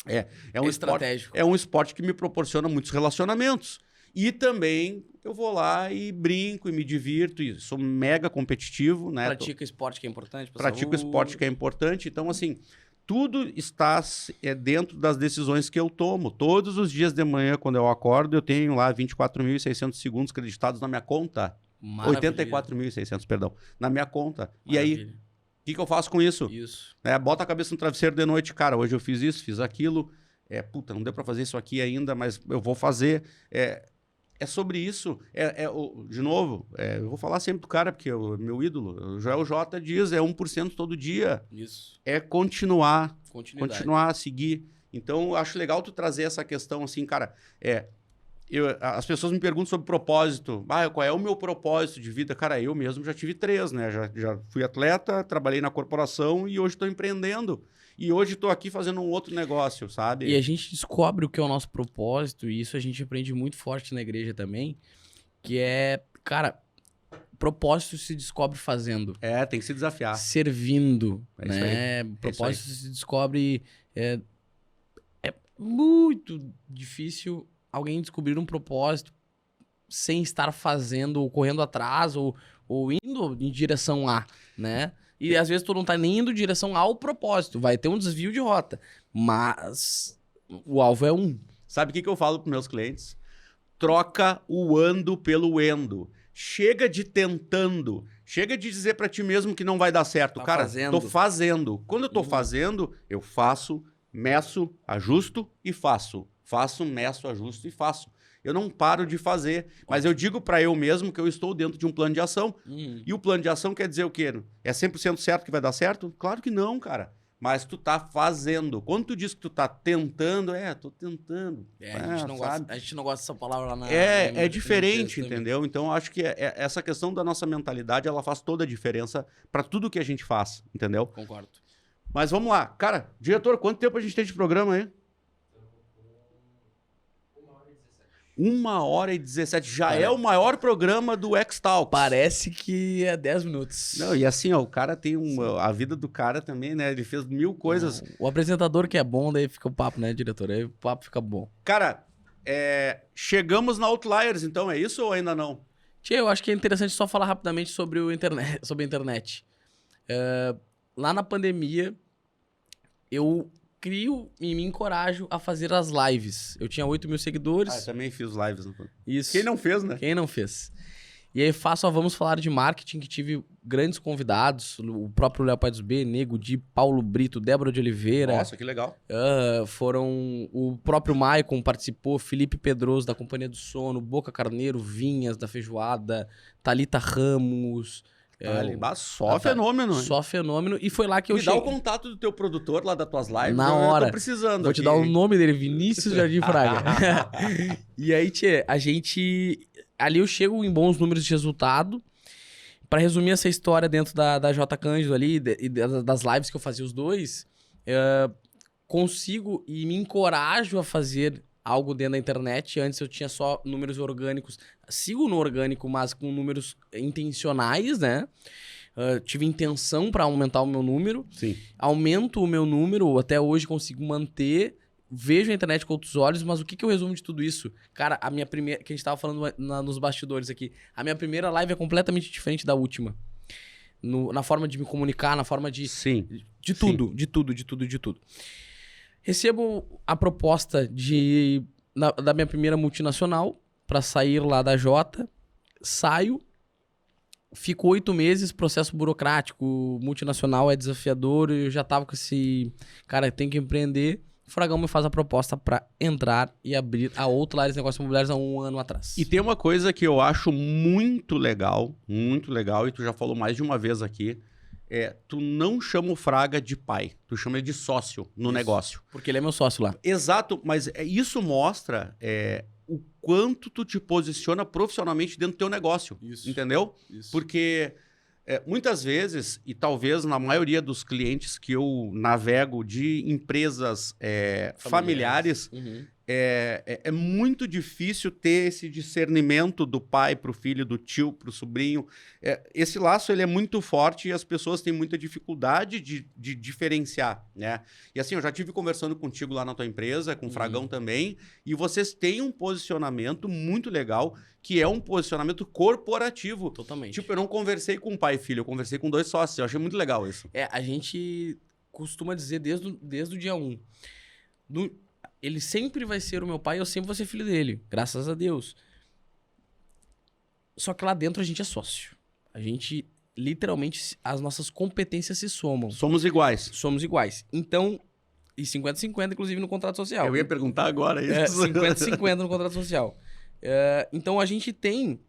é um estratégico. É um esporte que me proporciona muitos relacionamentos. E também eu vou lá e brinco e me divirto e sou mega competitivo, né? Pratica esporte que é importante pra Pratico esporte que é importante. Então, assim, tudo está dentro das decisões que eu tomo. Todos os dias de manhã, quando eu acordo, eu tenho lá 24.600 segundos creditados na minha conta. 84.600, perdão, na minha conta. Maravilha. E aí, o que eu faço com isso? Isso. Bota a cabeça no travesseiro de noite, cara, hoje eu fiz isso, fiz aquilo, puta, não deu pra fazer isso aqui ainda, mas eu vou fazer. É sobre isso. De novo, eu vou falar sempre do cara, porque o meu ídolo, o Joel J, diz, 1% todo dia. Isso. É continuar a seguir. Então, eu acho legal tu trazer essa questão assim, cara, as pessoas me perguntam sobre propósito. Qual é o meu propósito de vida? Cara, eu mesmo já tive 3, né? Já fui atleta, trabalhei na corporação e hoje estou empreendendo. E hoje estou aqui fazendo um outro negócio, sabe? E a gente descobre o que é o nosso propósito, e isso a gente aprende muito forte na igreja também, que cara, propósito se descobre fazendo. Tem que se desafiar. Servindo, né? Propósito se descobre... É muito difícil alguém descobrir um propósito sem estar fazendo, ou correndo atrás, ou indo em direção a, né? E às vezes tu não tá nem indo em direção ao propósito. Vai ter um desvio de rota. Mas o alvo é um. Sabe o que eu falo pros meus clientes? Troca o ando pelo endo. Chega de tentando. Chega de dizer pra ti mesmo que não vai dar certo. Cara, tô fazendo. Quando eu tô fazendo, eu faço, meço, ajusto e faço. Faço, meço, ajusto e faço. Eu não paro de fazer, mas eu digo para eu mesmo que eu estou dentro de um plano de ação. E o plano de ação quer dizer o quê? É 100% certo que vai dar certo? Claro que não, cara. Mas tu tá fazendo. Quando tu diz que tu tá tentando, tô tentando. A gente não gosta dessa palavra lá na... É diferente, entendeu? Então, eu acho que essa questão da nossa mentalidade, ela faz toda a diferença para tudo que a gente faz, entendeu? Concordo. Mas vamos lá. Cara, diretor, quanto tempo a gente tem de programa aí? 1h17. Já é o maior programa do X-Talks. Parece que é 10 minutos. Não, e assim, o cara tem a vida do cara também, né? Ele fez 1000 coisas. O apresentador que é bom, daí fica o papo, né, diretor? Aí o papo fica bom. Cara, chegamos na Outliers, então, é isso ou ainda não? Tia, eu acho que é interessante só falar rapidamente sobre a internet. Lá na pandemia, eu crio e me encorajo a fazer as lives. Eu tinha 8.000 seguidores. Eu também fiz lives. Isso. Quem não fez, né? Quem não fez. E aí faço a Vamos Falar de Marketing, que tive grandes convidados. O próprio Léo Paz B, Nego Di, Paulo Brito, Débora de Oliveira. Nossa, que legal. Foram... O próprio Maicon participou, Felipe Pedroso, da Companhia do Sono, Boca Carneiro, Vinhas, da Feijoada, Thalita Ramos... Só fenômeno. Só fenômeno. E foi lá que eu cheguei. Me dá o contato do teu produtor lá das tuas lives. Na hora. Eu tô precisando. Vou te dar o nome dele, Vinícius Jardim Fraga. E aí, tchê, a gente... Ali eu chego em bons números de resultado. Pra resumir essa história dentro da J Cândido ali, e das lives que eu fazia os dois, consigo e me encorajo a fazer algo dentro da internet. Antes eu tinha só números orgânicos. Sigo no orgânico, mas com números intencionais, né? Tive intenção para aumentar o meu número. Sim. Aumento o meu número, até hoje consigo manter. Vejo a internet com outros olhos, mas o que eu resumo de tudo isso? Cara, a minha primeira... Que a gente tava falando nos bastidores aqui. A minha primeira live é completamente diferente da última. Na forma de me comunicar, na forma de... Sim. De tudo, de tudo. Recebo a proposta da minha primeira multinacional para sair lá da Jota. Saio, fico 8 meses, processo burocrático, multinacional é desafiador. Eu já tava com esse... Cara, tem que empreender. O Fragão me faz a proposta para entrar e abrir a Outliers Negócios Imobiliários há 1 ano atrás. E tem uma coisa que eu acho muito legal, e tu já falou mais de uma vez aqui, tu não chama o Fraga de pai, tu chama ele de sócio no negócio. Porque ele é meu sócio lá. Exato, mas isso mostra o quanto tu te posiciona profissionalmente dentro do teu negócio, entendeu? Isso. Porque muitas vezes, e talvez na maioria dos clientes que eu navego de empresas familiares, é muito difícil ter esse discernimento do pai para o filho, do tio para o sobrinho. Esse laço ele é muito forte e as pessoas têm muita dificuldade de diferenciar, né? E assim, eu já tive conversando contigo lá na tua empresa, com o Fragão também, e vocês têm um posicionamento muito legal, que é um posicionamento corporativo. Totalmente. Tipo, eu não conversei com pai e filho, eu conversei com 2 sócios. Eu achei muito legal isso. A gente costuma dizer desde o dia 1. Ele sempre vai ser o meu pai e eu sempre vou ser filho dele. Graças a Deus. Só que lá dentro a gente é sócio. A gente, literalmente, as nossas competências se somam. Somos iguais. Somos iguais. Então, e 50-50, inclusive, no contrato social. Eu ia perguntar agora isso. 50-50 no contrato social. Então, a gente tem,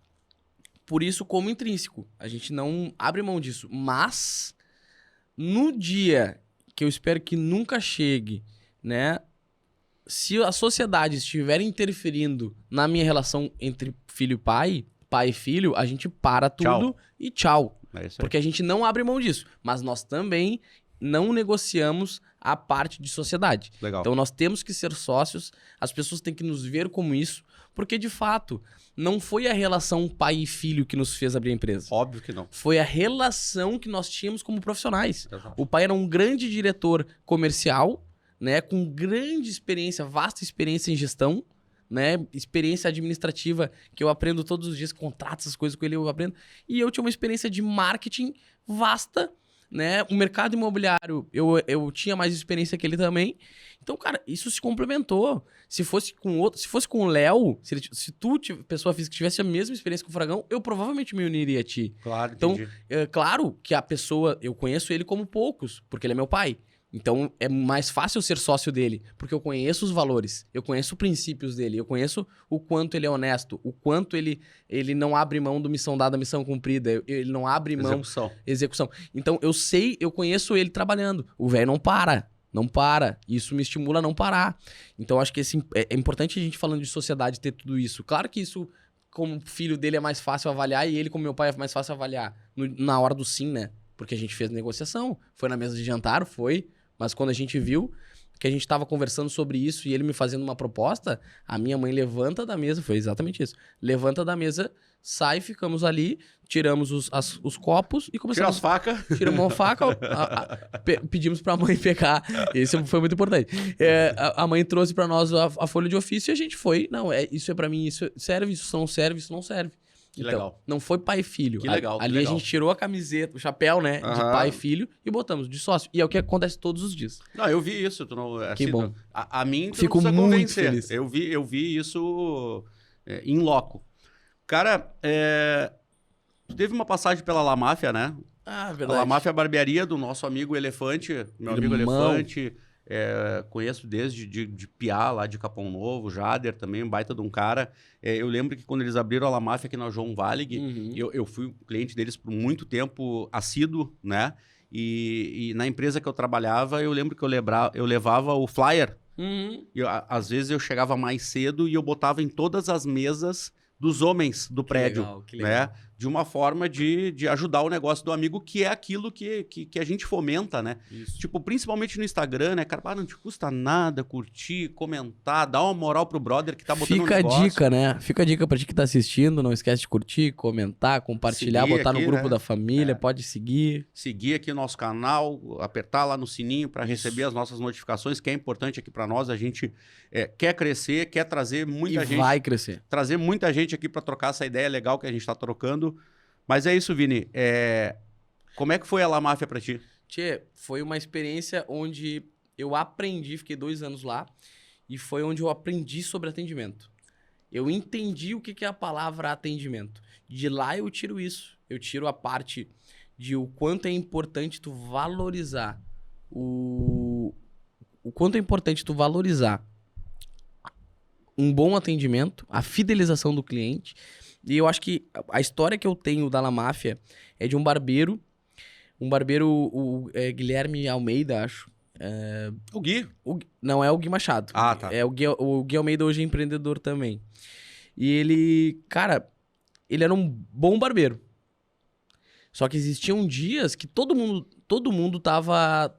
por isso, como intrínseco. A gente não abre mão disso. Mas, no dia que eu espero que nunca chegue, né? Se a sociedade estiver interferindo na minha relação entre filho e pai e filho, a gente para tudo e tchau. É isso aí. Porque a gente não abre mão disso. Mas nós também não negociamos a parte de sociedade. Legal. Então nós temos que ser sócios, as pessoas têm que nos ver como isso, porque de fato, não foi a relação pai e filho que nos fez abrir a empresa. Óbvio que não. Foi a relação que nós tínhamos como profissionais. Exato. O pai era um grande diretor comercial, né, com grande experiência, vasta experiência em gestão, né, experiência administrativa que eu aprendo todos os dias, contratos, essas coisas com ele eu aprendo. E eu tinha uma experiência de marketing vasta, né, o mercado imobiliário eu tinha mais experiência que ele também. Então, cara, isso se complementou. Se fosse com outro, se fosse com o Léo, se tu, pessoa física, tivesse a mesma experiência que o Fragão, eu provavelmente me uniria a ti. Claro, Então, entendi. claro que a pessoa, eu conheço ele como poucos, porque ele é meu pai. Então, é mais fácil ser sócio dele, porque eu conheço os valores, eu conheço os princípios dele, eu conheço o quanto ele é honesto, o quanto ele não abre mão do missão dada, missão cumprida, ele não abre mão... Execução. Então, eu conheço ele trabalhando. O velho não para. Isso me estimula a não parar. Então, acho que é importante a gente, falando de sociedade, ter tudo isso. Claro que isso, como filho dele, é mais fácil avaliar, e ele, como meu pai, é mais fácil avaliar na hora do sim, né? Porque a gente fez negociação, foi na mesa de jantar, mas quando a gente viu que a gente estava conversando sobre isso e ele me fazendo uma proposta, a minha mãe levanta da mesa, foi exatamente isso, levanta da mesa, sai, ficamos ali, tiramos os copos e começamos... Tira as facas. Tiramos uma faca, pedimos pra mãe pegar, isso foi muito importante. A mãe trouxe pra nós a folha de ofício e a gente foi, não, isso é pra mim, isso serve, isso não serve, isso não serve. Que então, legal. Não foi pai e filho. Que legal. Ali a gente tirou a camiseta, o chapéu, né? De pai e filho e botamos de sócio. E é o que acontece todos os dias. Não, eu vi isso. Tu não, assim, que bom. A mim, tu Fico não precisa muito convencer. feliz. Eu vi isso in loco. Cara, tu teve uma passagem pela La Máfia, né? Ah, A verdade. La Máfia é a barbearia do nosso amigo Elefante. Meu amigo Elefante. Conheço desde de Piá, lá de Capão Novo, Jader também, um baita de um cara. Eu lembro que quando eles abriram a La Máfia aqui na João Valig, eu fui cliente deles por muito tempo, assíduo, né? E na empresa que eu trabalhava, eu lembro que eu levava o flyer. Às vezes eu chegava mais cedo e eu botava em todas as mesas dos homens do prédio, que legal. né? De uma forma de ajudar o negócio do amigo, que é aquilo que a gente fomenta, né? Isso. Tipo, principalmente no Instagram, né, cara? Não te custa nada curtir, comentar, dar uma moral pro brother que tá botando Fica um negócio. a dica, né? Fica a dica pra ti que tá assistindo. Não esquece de curtir, comentar, compartilhar, Seguir botar aqui, no grupo né? da família. Pode seguir. Seguir aqui o nosso canal, apertar lá no sininho para receber as nossas notificações, que é importante aqui para nós. A gente quer crescer, quer trazer muita gente. Vai crescer. Trazer muita gente aqui para trocar essa ideia legal que a gente tá trocando. Mas é isso, Vini. Como é que foi a La Máfia pra ti? Tchê, foi uma experiência onde eu aprendi, fiquei 2 anos lá, e foi onde eu aprendi sobre atendimento. Eu entendi o que é a palavra atendimento. De lá eu tiro isso. Eu tiro a parte de o quanto é importante tu valorizar o quanto é importante tu valorizar um bom atendimento, a fidelização do cliente. E eu acho que a história que eu tenho da La Máfia é de um barbeiro, o Guilherme Almeida, acho. O Gui? Não, é o Gui Machado. Ah, tá. O Gui Almeida hoje é empreendedor também. E ele, cara, ele era um bom barbeiro. Só que existiam dias que todo mundo tava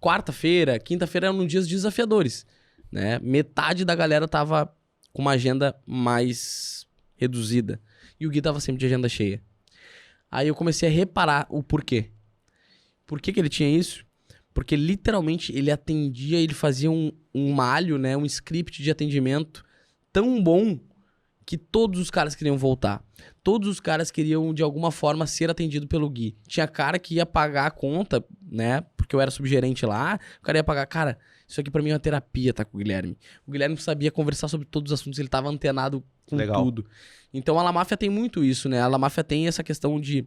quarta-feira, quinta-feira eram dias desafiadores, né? Metade da galera tava com uma agenda mais reduzida. E o Gui tava sempre de agenda cheia. Aí eu comecei a reparar o porquê. Por que ele tinha isso? Porque literalmente ele atendia, ele fazia um malho, né? Um script de atendimento tão bom que todos os caras queriam voltar. Todos os caras queriam, de alguma forma, ser atendido pelo Gui. Tinha cara que ia pagar a conta, né? Porque eu era subgerente lá. O cara ia pagar, cara, Isso aqui pra mim é uma terapia, tá com o Guilherme. O Guilherme sabia conversar sobre todos os assuntos, ele tava antenado com tudo. Então a La Máfia tem muito isso, né? A La Máfia tem essa questão de...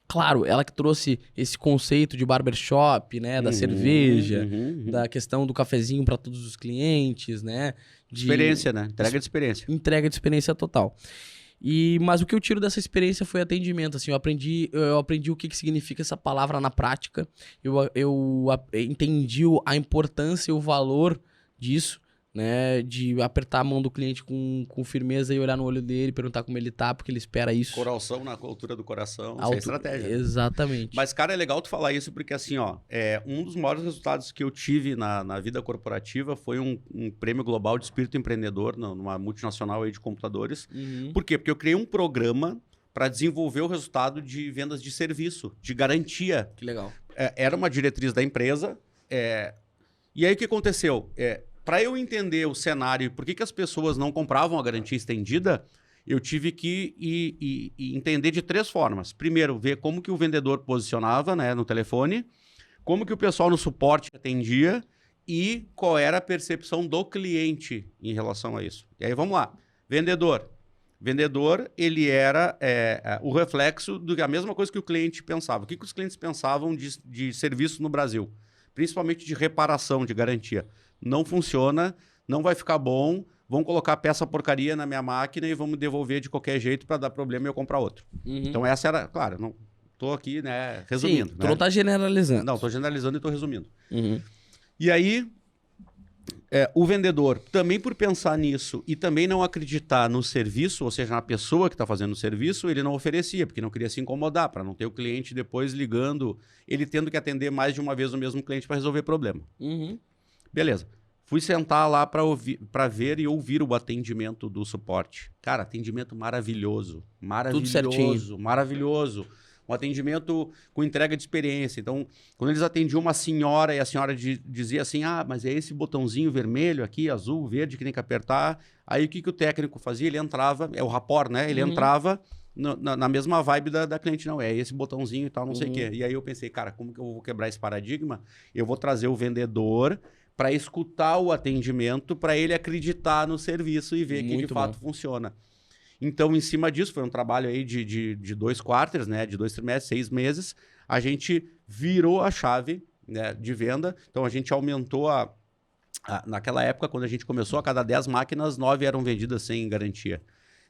Claro, ela que trouxe esse conceito de barbershop, né? Da cerveja, da questão do cafezinho para todos os clientes, né? Experiência, né? Entrega de experiência. Entrega de experiência total. Mas o que eu tiro dessa experiência foi atendimento, assim, eu aprendi o que significa essa palavra na prática, eu entendi a importância e o valor disso, né, de apertar a mão do cliente com firmeza e olhar no olho dele, perguntar como ele tá, porque ele espera isso. Coração na altura do coração, isso é estratégia. Exatamente. Mas, cara, é legal tu falar isso porque, assim, ó, um dos maiores resultados que eu tive na vida corporativa foi um prêmio global de espírito empreendedor numa multinacional aí de computadores. Por quê? Porque eu criei um programa para desenvolver o resultado de vendas de serviço, de garantia. Que legal. Era uma diretriz da empresa. E aí, o que aconteceu? Para eu entender o cenário e por que as pessoas não compravam a garantia estendida, eu tive que entender de 3 formas. Primeiro, ver como que o vendedor posicionava, né, no telefone, como que o pessoal no suporte atendia e qual era a percepção do cliente em relação a isso. E aí, vamos lá. Vendedor. Vendedor, ele era o reflexo da mesma coisa que o cliente pensava. O que os clientes pensavam de serviço no Brasil? Principalmente de reparação, de garantia. Não funciona, não vai ficar bom, vão colocar peça porcaria na minha máquina e vamos devolver de qualquer jeito para dar problema e eu comprar outro. Então essa era, claro, não estou aqui, né, resumindo. Sim, tu não está generalizando. Não, estou generalizando e estou resumindo. E aí, o vendedor, também por pensar nisso e também não acreditar no serviço, ou seja, na pessoa que está fazendo o serviço, ele não oferecia, porque não queria se incomodar, para não ter o cliente depois ligando, ele tendo que atender mais de uma vez o mesmo cliente para resolver problema. Beleza. Fui sentar lá para ver e ouvir o atendimento do suporte. Cara, atendimento maravilhoso. Maravilhoso. Tudo certinho. Maravilhoso. Um atendimento com entrega de experiência. Então, quando eles atendiam uma senhora e a senhora dizia assim, mas é esse botãozinho vermelho aqui, azul, verde, que tem que apertar. Aí o que o técnico fazia? Ele entrava, é o rapport, né? Ele entrava na mesma vibe da cliente. Não, é esse botãozinho e tal, não sei o quê. E aí eu pensei, cara, como que eu vou quebrar esse paradigma? Eu vou trazer o vendedor para escutar o atendimento, para ele acreditar no serviço e ver que de fato funciona. Então, em cima disso, foi um trabalho aí de 2 quarters, né, de 2 trimestres, 6 meses, a gente virou a chave, né, de venda. Então, a gente aumentou naquela época, quando a gente começou, a cada 10 máquinas, 9 eram vendidas sem garantia.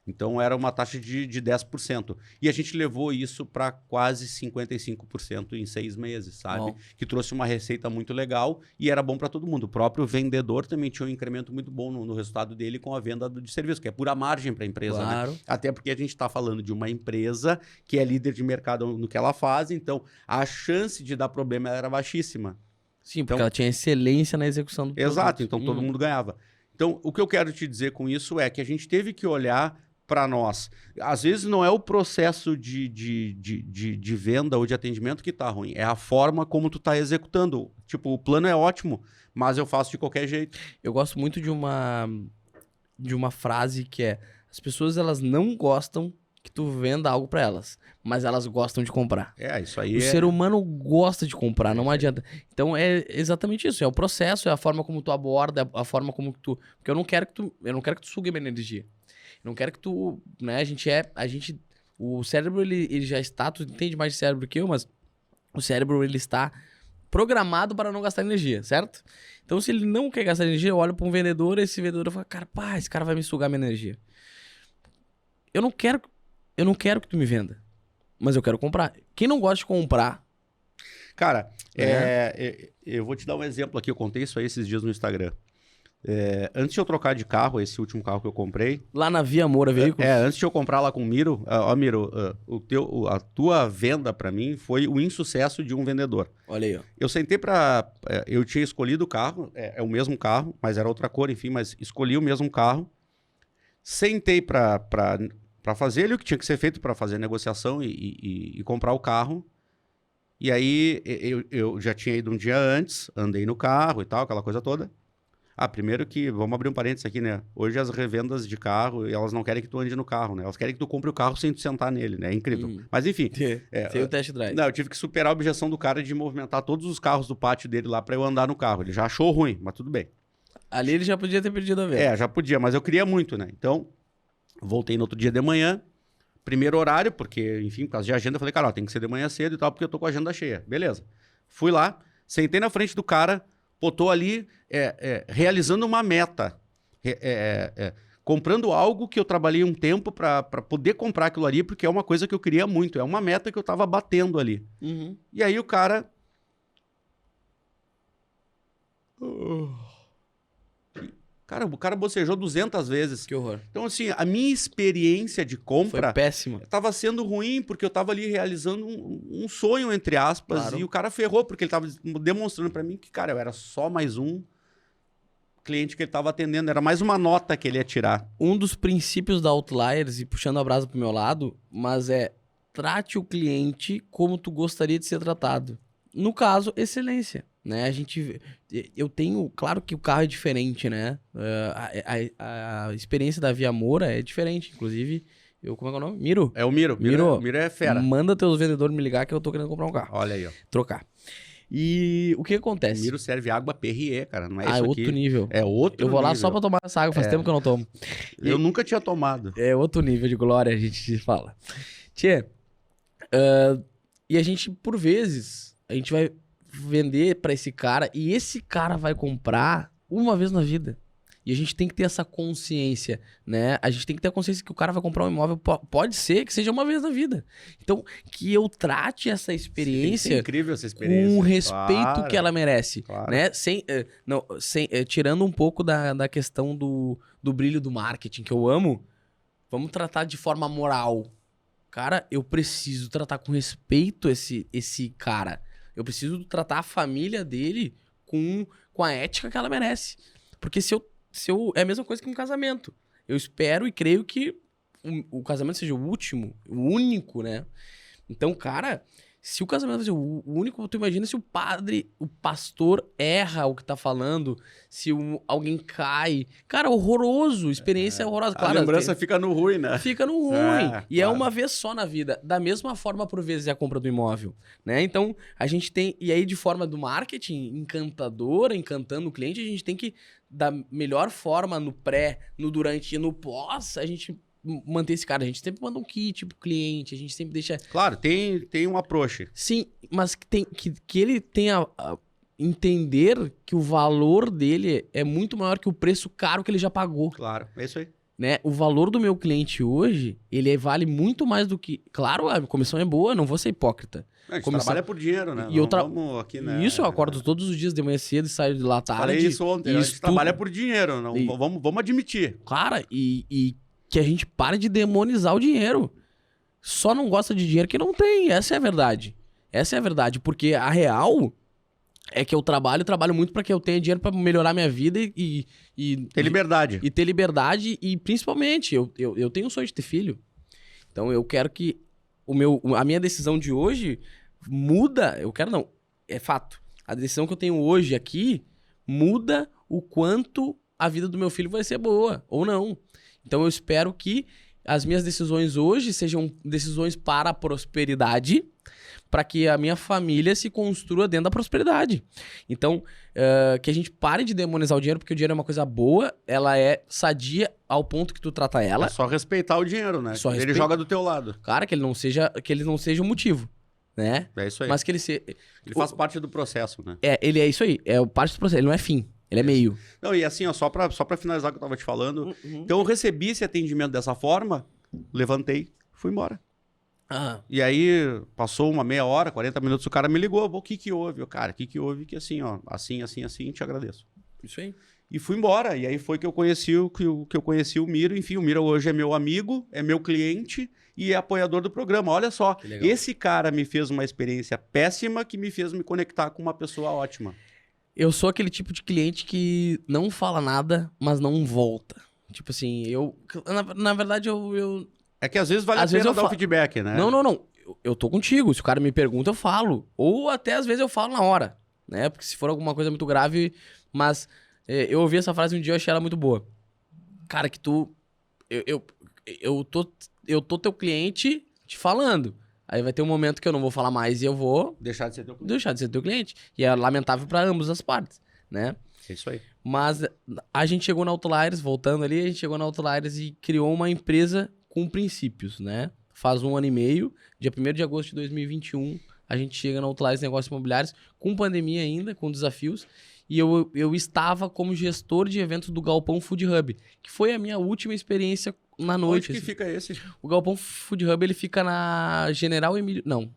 Então, era uma taxa de 10%. E a gente levou isso para quase 55% em 6 meses, sabe? Bom. Que trouxe uma receita muito legal e era bom para todo mundo. O próprio vendedor também tinha um incremento muito bom no resultado dele com a venda de serviço, que é pura margem para a empresa, claro, né? Até porque a gente está falando de uma empresa que é líder de mercado no que ela faz, então a chance de dar problema era baixíssima. Sim, porque ela tinha excelência na execução do produto. Exato, então todo mundo ganhava. Então, o que eu quero te dizer com isso é que a gente teve que olhar para nós. Às vezes não é o processo de venda ou de atendimento que está ruim, é a forma como tu está executando. Tipo, o plano é ótimo, mas eu faço de qualquer jeito. Eu gosto muito de uma frase que é: as pessoas elas não gostam que tu venda algo para elas, mas elas gostam de comprar. Isso aí. O ser humano gosta de comprar, não adianta. Então é exatamente isso, é o processo, é a forma como tu aborda, a forma como tu... Porque eu não quero que tu sugue minha energia. Eu não quero que tu, né, o cérebro ele já está, tu entende mais de cérebro que eu, mas o cérebro ele está programado para não gastar energia, certo? Então se ele não quer gastar energia, eu olho para um vendedor, esse vendedor fala, cara, esse cara vai me sugar minha energia. Eu não quero que tu me venda, mas eu quero comprar. Quem não gosta de comprar? Cara, eu vou te dar um exemplo aqui, eu contei isso aí esses dias no Instagram. Antes de eu trocar de carro, esse último carro que eu comprei... Lá na Via Moura Veículos? Antes de eu comprar lá com o Miro, Miro, a tua venda para mim foi o insucesso de um vendedor. Olha aí, ó. Eu sentei eu tinha escolhido o carro, é o mesmo carro, mas era outra cor, enfim, mas escolhi o mesmo carro. Sentei para fazer ali o que tinha que ser feito para fazer a negociação e comprar o carro. E aí eu já tinha ido um dia antes, andei no carro e tal, aquela coisa toda. Primeiro que, vamos abrir um parênteses aqui, né? Hoje as revendas de carro, elas não querem que tu ande no carro, né? Elas querem que tu compre o carro sem tu sentar nele, né? É incrível. Mas enfim. Tem o test drive. Não, eu tive que superar a objeção do cara de movimentar todos os carros do pátio dele lá pra eu andar no carro. Ele já achou ruim, mas tudo bem. Ali ele já podia ter perdido a venda. Já podia, mas eu queria muito, né? Então, voltei no outro dia de manhã, primeiro horário, porque, enfim, por causa de agenda, eu falei, cara, ó, tem que ser de manhã cedo e tal, porque eu tô com a agenda cheia. Beleza. Fui lá, sentei na frente do cara, tô ali realizando uma meta, comprando algo que eu trabalhei um tempo para poder comprar aquilo ali, porque é uma coisa que eu queria muito, é uma meta que eu tava batendo ali. Uhum. E aí o cara... Cara, o cara bocejou 200 vezes. Que horror. Então, assim, a minha experiência de compra... Foi péssima. Tava sendo ruim, porque eu tava ali realizando um sonho, entre aspas, Claro. e o cara ferrou, porque ele tava demonstrando para mim que, cara, eu era só mais um cliente que ele tava atendendo, era mais uma nota que ele ia tirar. Um dos princípios da Outliers, e puxando a brasa pro meu lado, mas trate o cliente como tu gostaria de ser tratado. No caso, excelência, né? Eu tenho, claro que o carro é diferente, né? A experiência da Via Moura é diferente, inclusive, como é que é o nome? Miro? É o Miro. Miro é fera. Manda teus vendedores me ligar que eu tô querendo comprar um carro. Olha aí, ó. Trocar. E o que O acontece? Miro serve água Perrier, cara, não é isso É aqui. outro nível. É outro Eu vou lá nível. só pra tomar essa água, faz tempo que eu não tomo. Eu nunca tinha tomado. É outro nível de glória, a gente fala. Tchê, e a gente, por vezes, a gente vai vender pra esse cara e esse cara vai comprar uma vez na vida. E a gente tem que ter essa consciência, né? A gente tem que ter a consciência que o cara vai comprar um imóvel, pode ser que seja uma vez na vida. Então, que eu trate essa experiência, incrível essa experiência, com o respeito claro, que ela merece, claro. né? Tirando um pouco da questão do brilho do marketing, que eu amo, vamos tratar de forma moral. Cara, eu preciso tratar com respeito esse cara. Eu preciso tratar a família dele com a ética que ela merece. Porque é a mesma coisa que um casamento. Eu espero e creio que o casamento seja o último, o único, né? Então, cara, se o casamento seja o único, tu imagina se o pastor erra o que tá falando, se alguém cai. Cara, horroroso, experiência horrorosa. Claro, a lembrança fica no ruim, né? Fica no ruim. E claro. é uma vez só na vida. Da mesma forma, por vezes, é a compra do imóvel, né? Então, a gente tem... E aí, de forma do marketing, encantadora, encantando o cliente, a gente tem que, da melhor forma, no pré, no durante e no pós, a gente manter esse cara. A gente sempre manda um kit pro cliente, a gente sempre deixa... Claro, tem um approach. Sim, mas que ele tenha... entender que o valor dele é muito maior que o preço caro que ele já pagou. Claro, é isso aí. Né? O valor do meu cliente hoje, ele vale muito mais do que... Claro, a comissão é boa, não vou ser hipócrita. A gente trabalha por dinheiro, né? E vamos aqui, né? Isso, eu acordo todos os dias de manhã cedo e saio de lá tarde. Falei isso ontem, a gente trabalha por dinheiro, não, vamos admitir. Cara, e que a gente pare de demonizar o dinheiro. Só não gosta de dinheiro que não tem, essa é a verdade. Essa é a verdade, porque a real... é que eu trabalho muito para que eu tenha dinheiro para melhorar minha vida e ter liberdade. E ter liberdade e, principalmente, eu tenho um sonho de ter filho. Então, eu quero que a minha decisão de hoje muda... é fato. A decisão que eu tenho hoje aqui muda o quanto a vida do meu filho vai ser boa ou não. Então, eu espero que as minhas decisões hoje sejam decisões para a prosperidade, para que a minha família se construa dentro da prosperidade. Então, que a gente pare de demonizar o dinheiro, porque o dinheiro é uma coisa boa, ela é sadia ao ponto que tu trata ela. É só respeitar o dinheiro, né? Ele joga do teu lado. Cara, que ele não seja o motivo, né? É isso aí. Mas que ele faz parte do processo, né? Ele é isso aí, é parte do processo, ele não é fim. Ele é meio. Não, e assim, ó, só pra finalizar o que eu tava te falando. Então, eu recebi esse atendimento dessa forma, levantei, fui embora. E aí, passou uma meia hora, 40 minutos, o cara me ligou. O que houve? Cara, o que houve? Que assim, ó, assim, te agradeço. Isso aí. E fui embora. E aí foi que eu conheci o Miro. Enfim, o Miro hoje é meu amigo, é meu cliente e é apoiador do programa. Olha só, esse cara me fez uma experiência péssima que me fez me conectar com uma pessoa ótima. Eu sou aquele tipo de cliente que não fala nada, mas não volta. Tipo assim, na verdade, eu... É que às vezes vale a pena dar um feedback, né? Não. Eu tô contigo. Se o cara me pergunta, eu falo. Ou até às vezes eu falo na hora, né? Porque se for alguma coisa muito grave... Mas Eu ouvi essa frase um dia e achei ela muito boa. Cara, que tu... Eu tô teu cliente te falando. Aí vai ter um momento que eu não vou falar mais e eu vou... Deixar de ser teu cliente. Deixar de ser teu cliente. E é lamentável pra ambas as partes, né? É isso aí. Mas a gente chegou na Outliers, voltando ali, a gente chegou na Outliers e criou uma empresa com princípios, né? Faz 1 ano e meio, dia 1º de agosto de 2021, a gente chega na Outliers Negócios Imobiliários, com pandemia ainda, com desafios, e eu estava como gestor de eventos do Galpão Food Hub, que foi a minha última experiência na noite. Onde que fica esse? O Galpão Food Hub, ele fica na General Emílio... Não.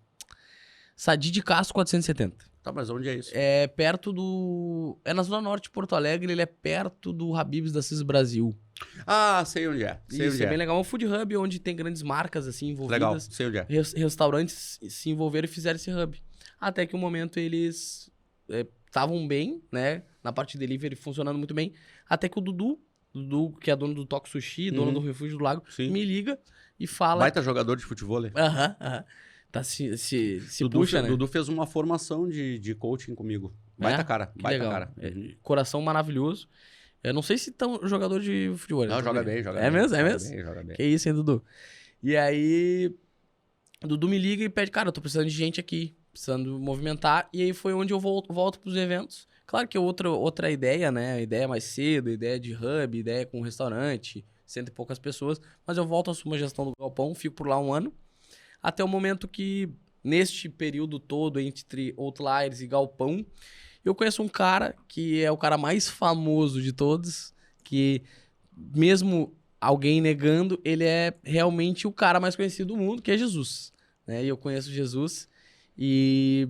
Sadi de Castro 470. Tá, mas onde é isso? É perto do... É na Zona Norte de Porto Alegre, ele é perto do Habib's da CIS Brasil. Ah, sei onde é. Sei Isso, onde é bem legal. É um food hub onde tem grandes marcas, assim, envolvidas. Legal, sei onde é. Restaurantes se envolveram e fizeram esse hub. Até que um momento eles estavam bem, né? Na parte de delivery funcionando muito bem. Até que o Dudu, que é dono do Toque Sushi, dono do Refúgio do Lago, Sim. me liga e fala... Baita jogador de futebol. Aham. Tá, se puxa, né? Dudu fez uma formação de coaching comigo. Baita cara, baita legal. cara. Coração maravilhoso. Eu não sei se tão jogador de futebol. Não, joga bem, joga bem. É mesmo? Joga bem. Que isso, hein, Dudu? E aí, o Dudu me liga e pede, cara, eu tô precisando de gente aqui, precisando movimentar. E aí foi onde eu volto pros eventos. Claro que outra ideia, né? Ideia mais cedo, ideia de hub, ideia com restaurante, 100 e poucas pessoas. Mas eu volto a assumir a gestão do galpão, fico por lá 1 ano. Até o momento que, neste período todo, entre Outliers e galpão, eu conheço um cara que é o cara mais famoso de todos, que mesmo alguém negando, ele é realmente o cara mais conhecido do mundo, que é Jesus. Né? E eu conheço Jesus e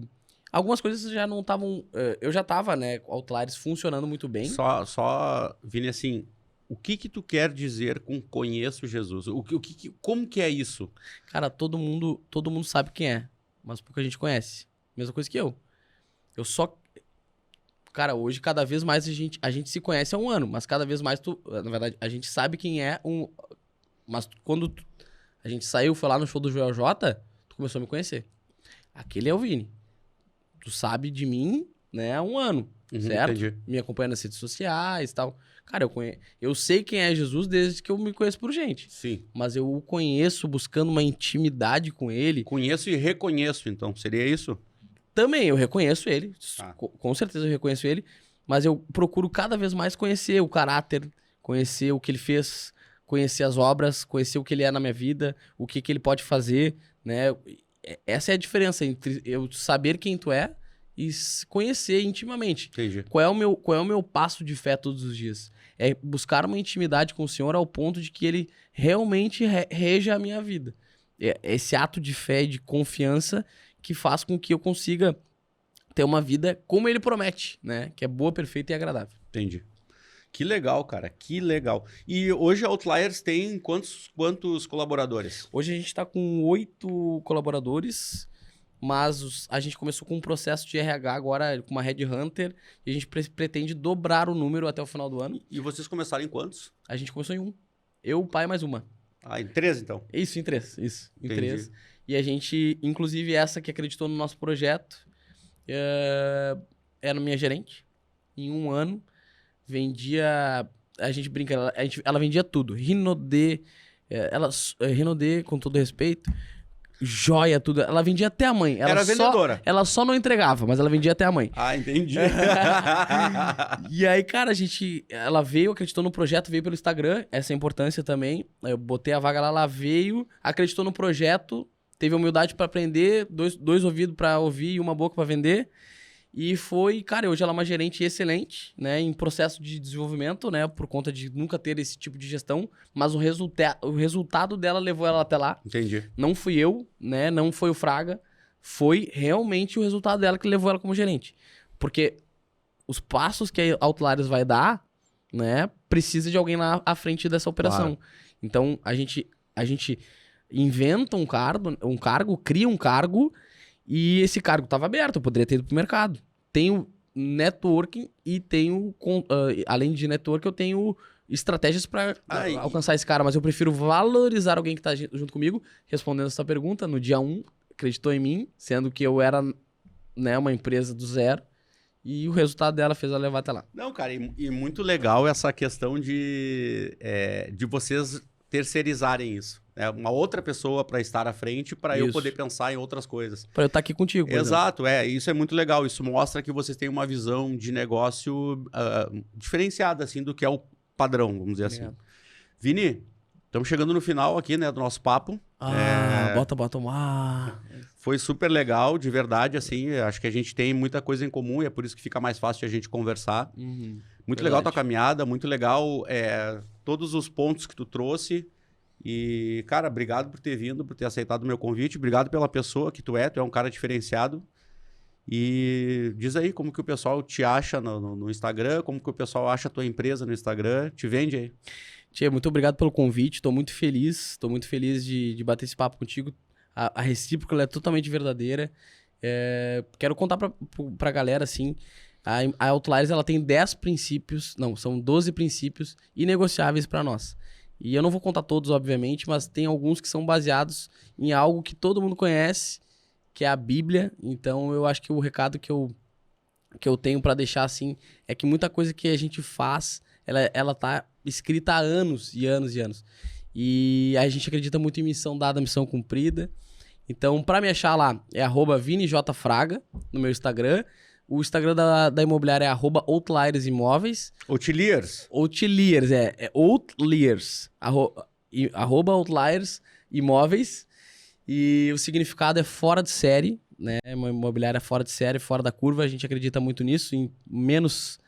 algumas coisas já não estavam... Eu já estava, né, com Outliers funcionando muito bem. Só, Vini, assim, o que tu quer dizer com conheço Jesus? Como que é isso? Cara, todo mundo sabe quem é, mas pouca gente conhece. Mesma coisa que eu. Eu só... Cara, hoje cada vez mais a gente se conhece há 1 ano, mas cada vez mais na verdade, a gente sabe quem é mas quando a gente saiu, foi lá no show do Joel J, tu começou a me conhecer. Aquele é o Vini. Tu sabe de mim, né, há 1 ano, certo? Entendi. Me acompanha nas redes sociais e tal. Cara, eu sei quem é Jesus desde que eu me conheço por gente. Sim. Mas eu o conheço buscando uma intimidade com ele. Conheço e reconheço, então. Seria isso? Também, eu reconheço ele. Ah. Com certeza eu reconheço ele. Mas eu procuro cada vez mais conhecer o caráter, conhecer o que ele fez, conhecer as obras, conhecer o que ele é na minha vida, o que ele pode fazer, né? Essa é a diferença entre eu saber quem tu é e conhecer intimamente. Entendi. Qual é o meu passo de fé todos os dias? É buscar uma intimidade com o Senhor ao ponto de que ele realmente reja a minha vida. É esse ato de fé e de confiança que faz com que eu consiga ter uma vida como ele promete, né? Que é boa, perfeita e agradável. Entendi. Que legal, cara. Que legal. E hoje a Outliers tem quantos colaboradores? Hoje a gente está com 8 colaboradores, mas a gente começou com um processo de RH agora, com uma Headhunter, e a gente pretende dobrar o número até o final do ano. E vocês começaram em quantos? A gente começou em 1. Eu, o pai, mais uma. Ah, em 3, então? Isso, em 3. Isso, em Entendi. 3. E a gente, inclusive essa que acreditou no nosso projeto, era minha gerente. Em 1 ano, vendia... A gente brinca, ela vendia tudo. Rinodê, Rinodê, com todo respeito, joia, tudo. Ela vendia até a mãe. Era vendedora. Ela só não entregava, mas ela vendia até a mãe. Ah, entendi. E aí, cara, ela veio, acreditou no projeto, veio pelo Instagram, essa é a importância também. Eu botei a vaga lá, ela veio, acreditou no projeto, teve humildade pra aprender, dois ouvidos pra ouvir e uma boca pra vender. E foi, cara, hoje ela é uma gerente excelente, né, em processo de desenvolvimento, né, por conta de nunca ter esse tipo de gestão, mas o resultado dela levou ela até lá. Entendi. Não fui eu, né, não foi o Fraga, foi realmente o resultado dela que levou ela como gerente. Porque os passos que a Outliers vai dar, né, precisa de alguém lá à frente dessa operação. Claro. Então, a gente inventa um cargo, cria um cargo, e esse cargo estava aberto, eu poderia ter ido pro mercado. Tenho networking e tenho, além de networking, eu tenho estratégias para alcançar esse cara, mas eu prefiro valorizar alguém que está junto comigo. Respondendo essa pergunta, no dia 1, acreditou em mim, sendo que eu era, né, uma empresa do zero, E o resultado dela fez ela levar até lá. Não, cara, e muito legal essa questão de vocês terceirizarem isso. É uma outra pessoa para estar à frente, para eu poder pensar em outras coisas. Para eu estar aqui contigo. Exato, isso é muito legal. Isso mostra que vocês têm uma visão de negócio diferenciada, assim, do que é o padrão, vamos dizer assim. Vini, estamos chegando no final aqui, né, do nosso papo. Bota um ar. Foi super legal, de verdade, assim. Acho que a gente tem muita coisa em comum e é por isso que fica mais fácil de a gente conversar. Muito legal tua caminhada, muito legal todos os pontos que tu trouxe. E, cara, obrigado por ter vindo, por ter aceitado o meu convite. Obrigado pela pessoa que tu é um cara diferenciado. E diz aí como que o pessoal te acha no Instagram, como que o pessoal acha a tua empresa no Instagram. Te vende aí. Tia, muito obrigado pelo convite. Estou muito feliz de bater esse papo contigo. A recíproca ela é totalmente verdadeira. Quero contar pra galera, assim, a Outliers ela tem 10 princípios, não, são 12 princípios inegociáveis para nós. E eu não vou contar todos, obviamente, mas tem alguns que são baseados em algo que todo mundo conhece, que é a Bíblia. Então, eu acho que o recado que eu tenho para deixar, assim, é que muita coisa que a gente faz, ela tá escrita há anos e anos e anos. E a gente acredita muito em missão dada, missão cumprida. Então, para me achar lá, é @vinijfraga no meu Instagram. O Instagram da imobiliária é @Outliers Imóveis. Outliers? Outliers, Outliers. @Outliers Imóveis. E o significado é fora de série, né? Uma imobiliária fora de série, fora da curva. A gente acredita muito nisso, em menos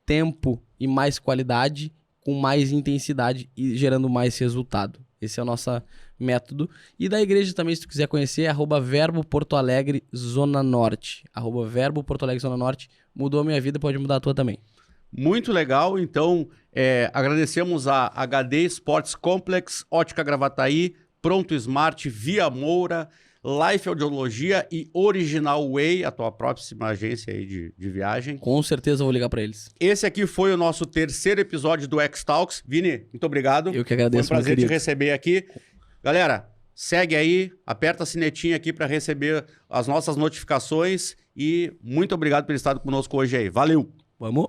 tempo e mais qualidade, com mais intensidade e gerando mais resultado. Esse é o nosso método. E da igreja também, se tu quiser conhecer, é @Verbo Porto Alegre Zona Norte. @Verbo Porto Alegre Zona Norte. Mudou a minha vida, pode mudar a tua também. Muito legal. Então, agradecemos a HD Sports Complex, Ótica Gravataí, Pronto Smart, Via Moura, Life Audiologia e Original Way, a tua próxima agência aí de viagem. Com certeza eu vou ligar para eles. Esse aqui foi o nosso terceiro episódio do X-Talks. Vini, muito obrigado. Eu que agradeço, foi um prazer te receber aqui. Galera, segue aí, aperta a sinetinha aqui para receber as nossas notificações e muito obrigado por estar conosco hoje aí. Valeu! Vamos!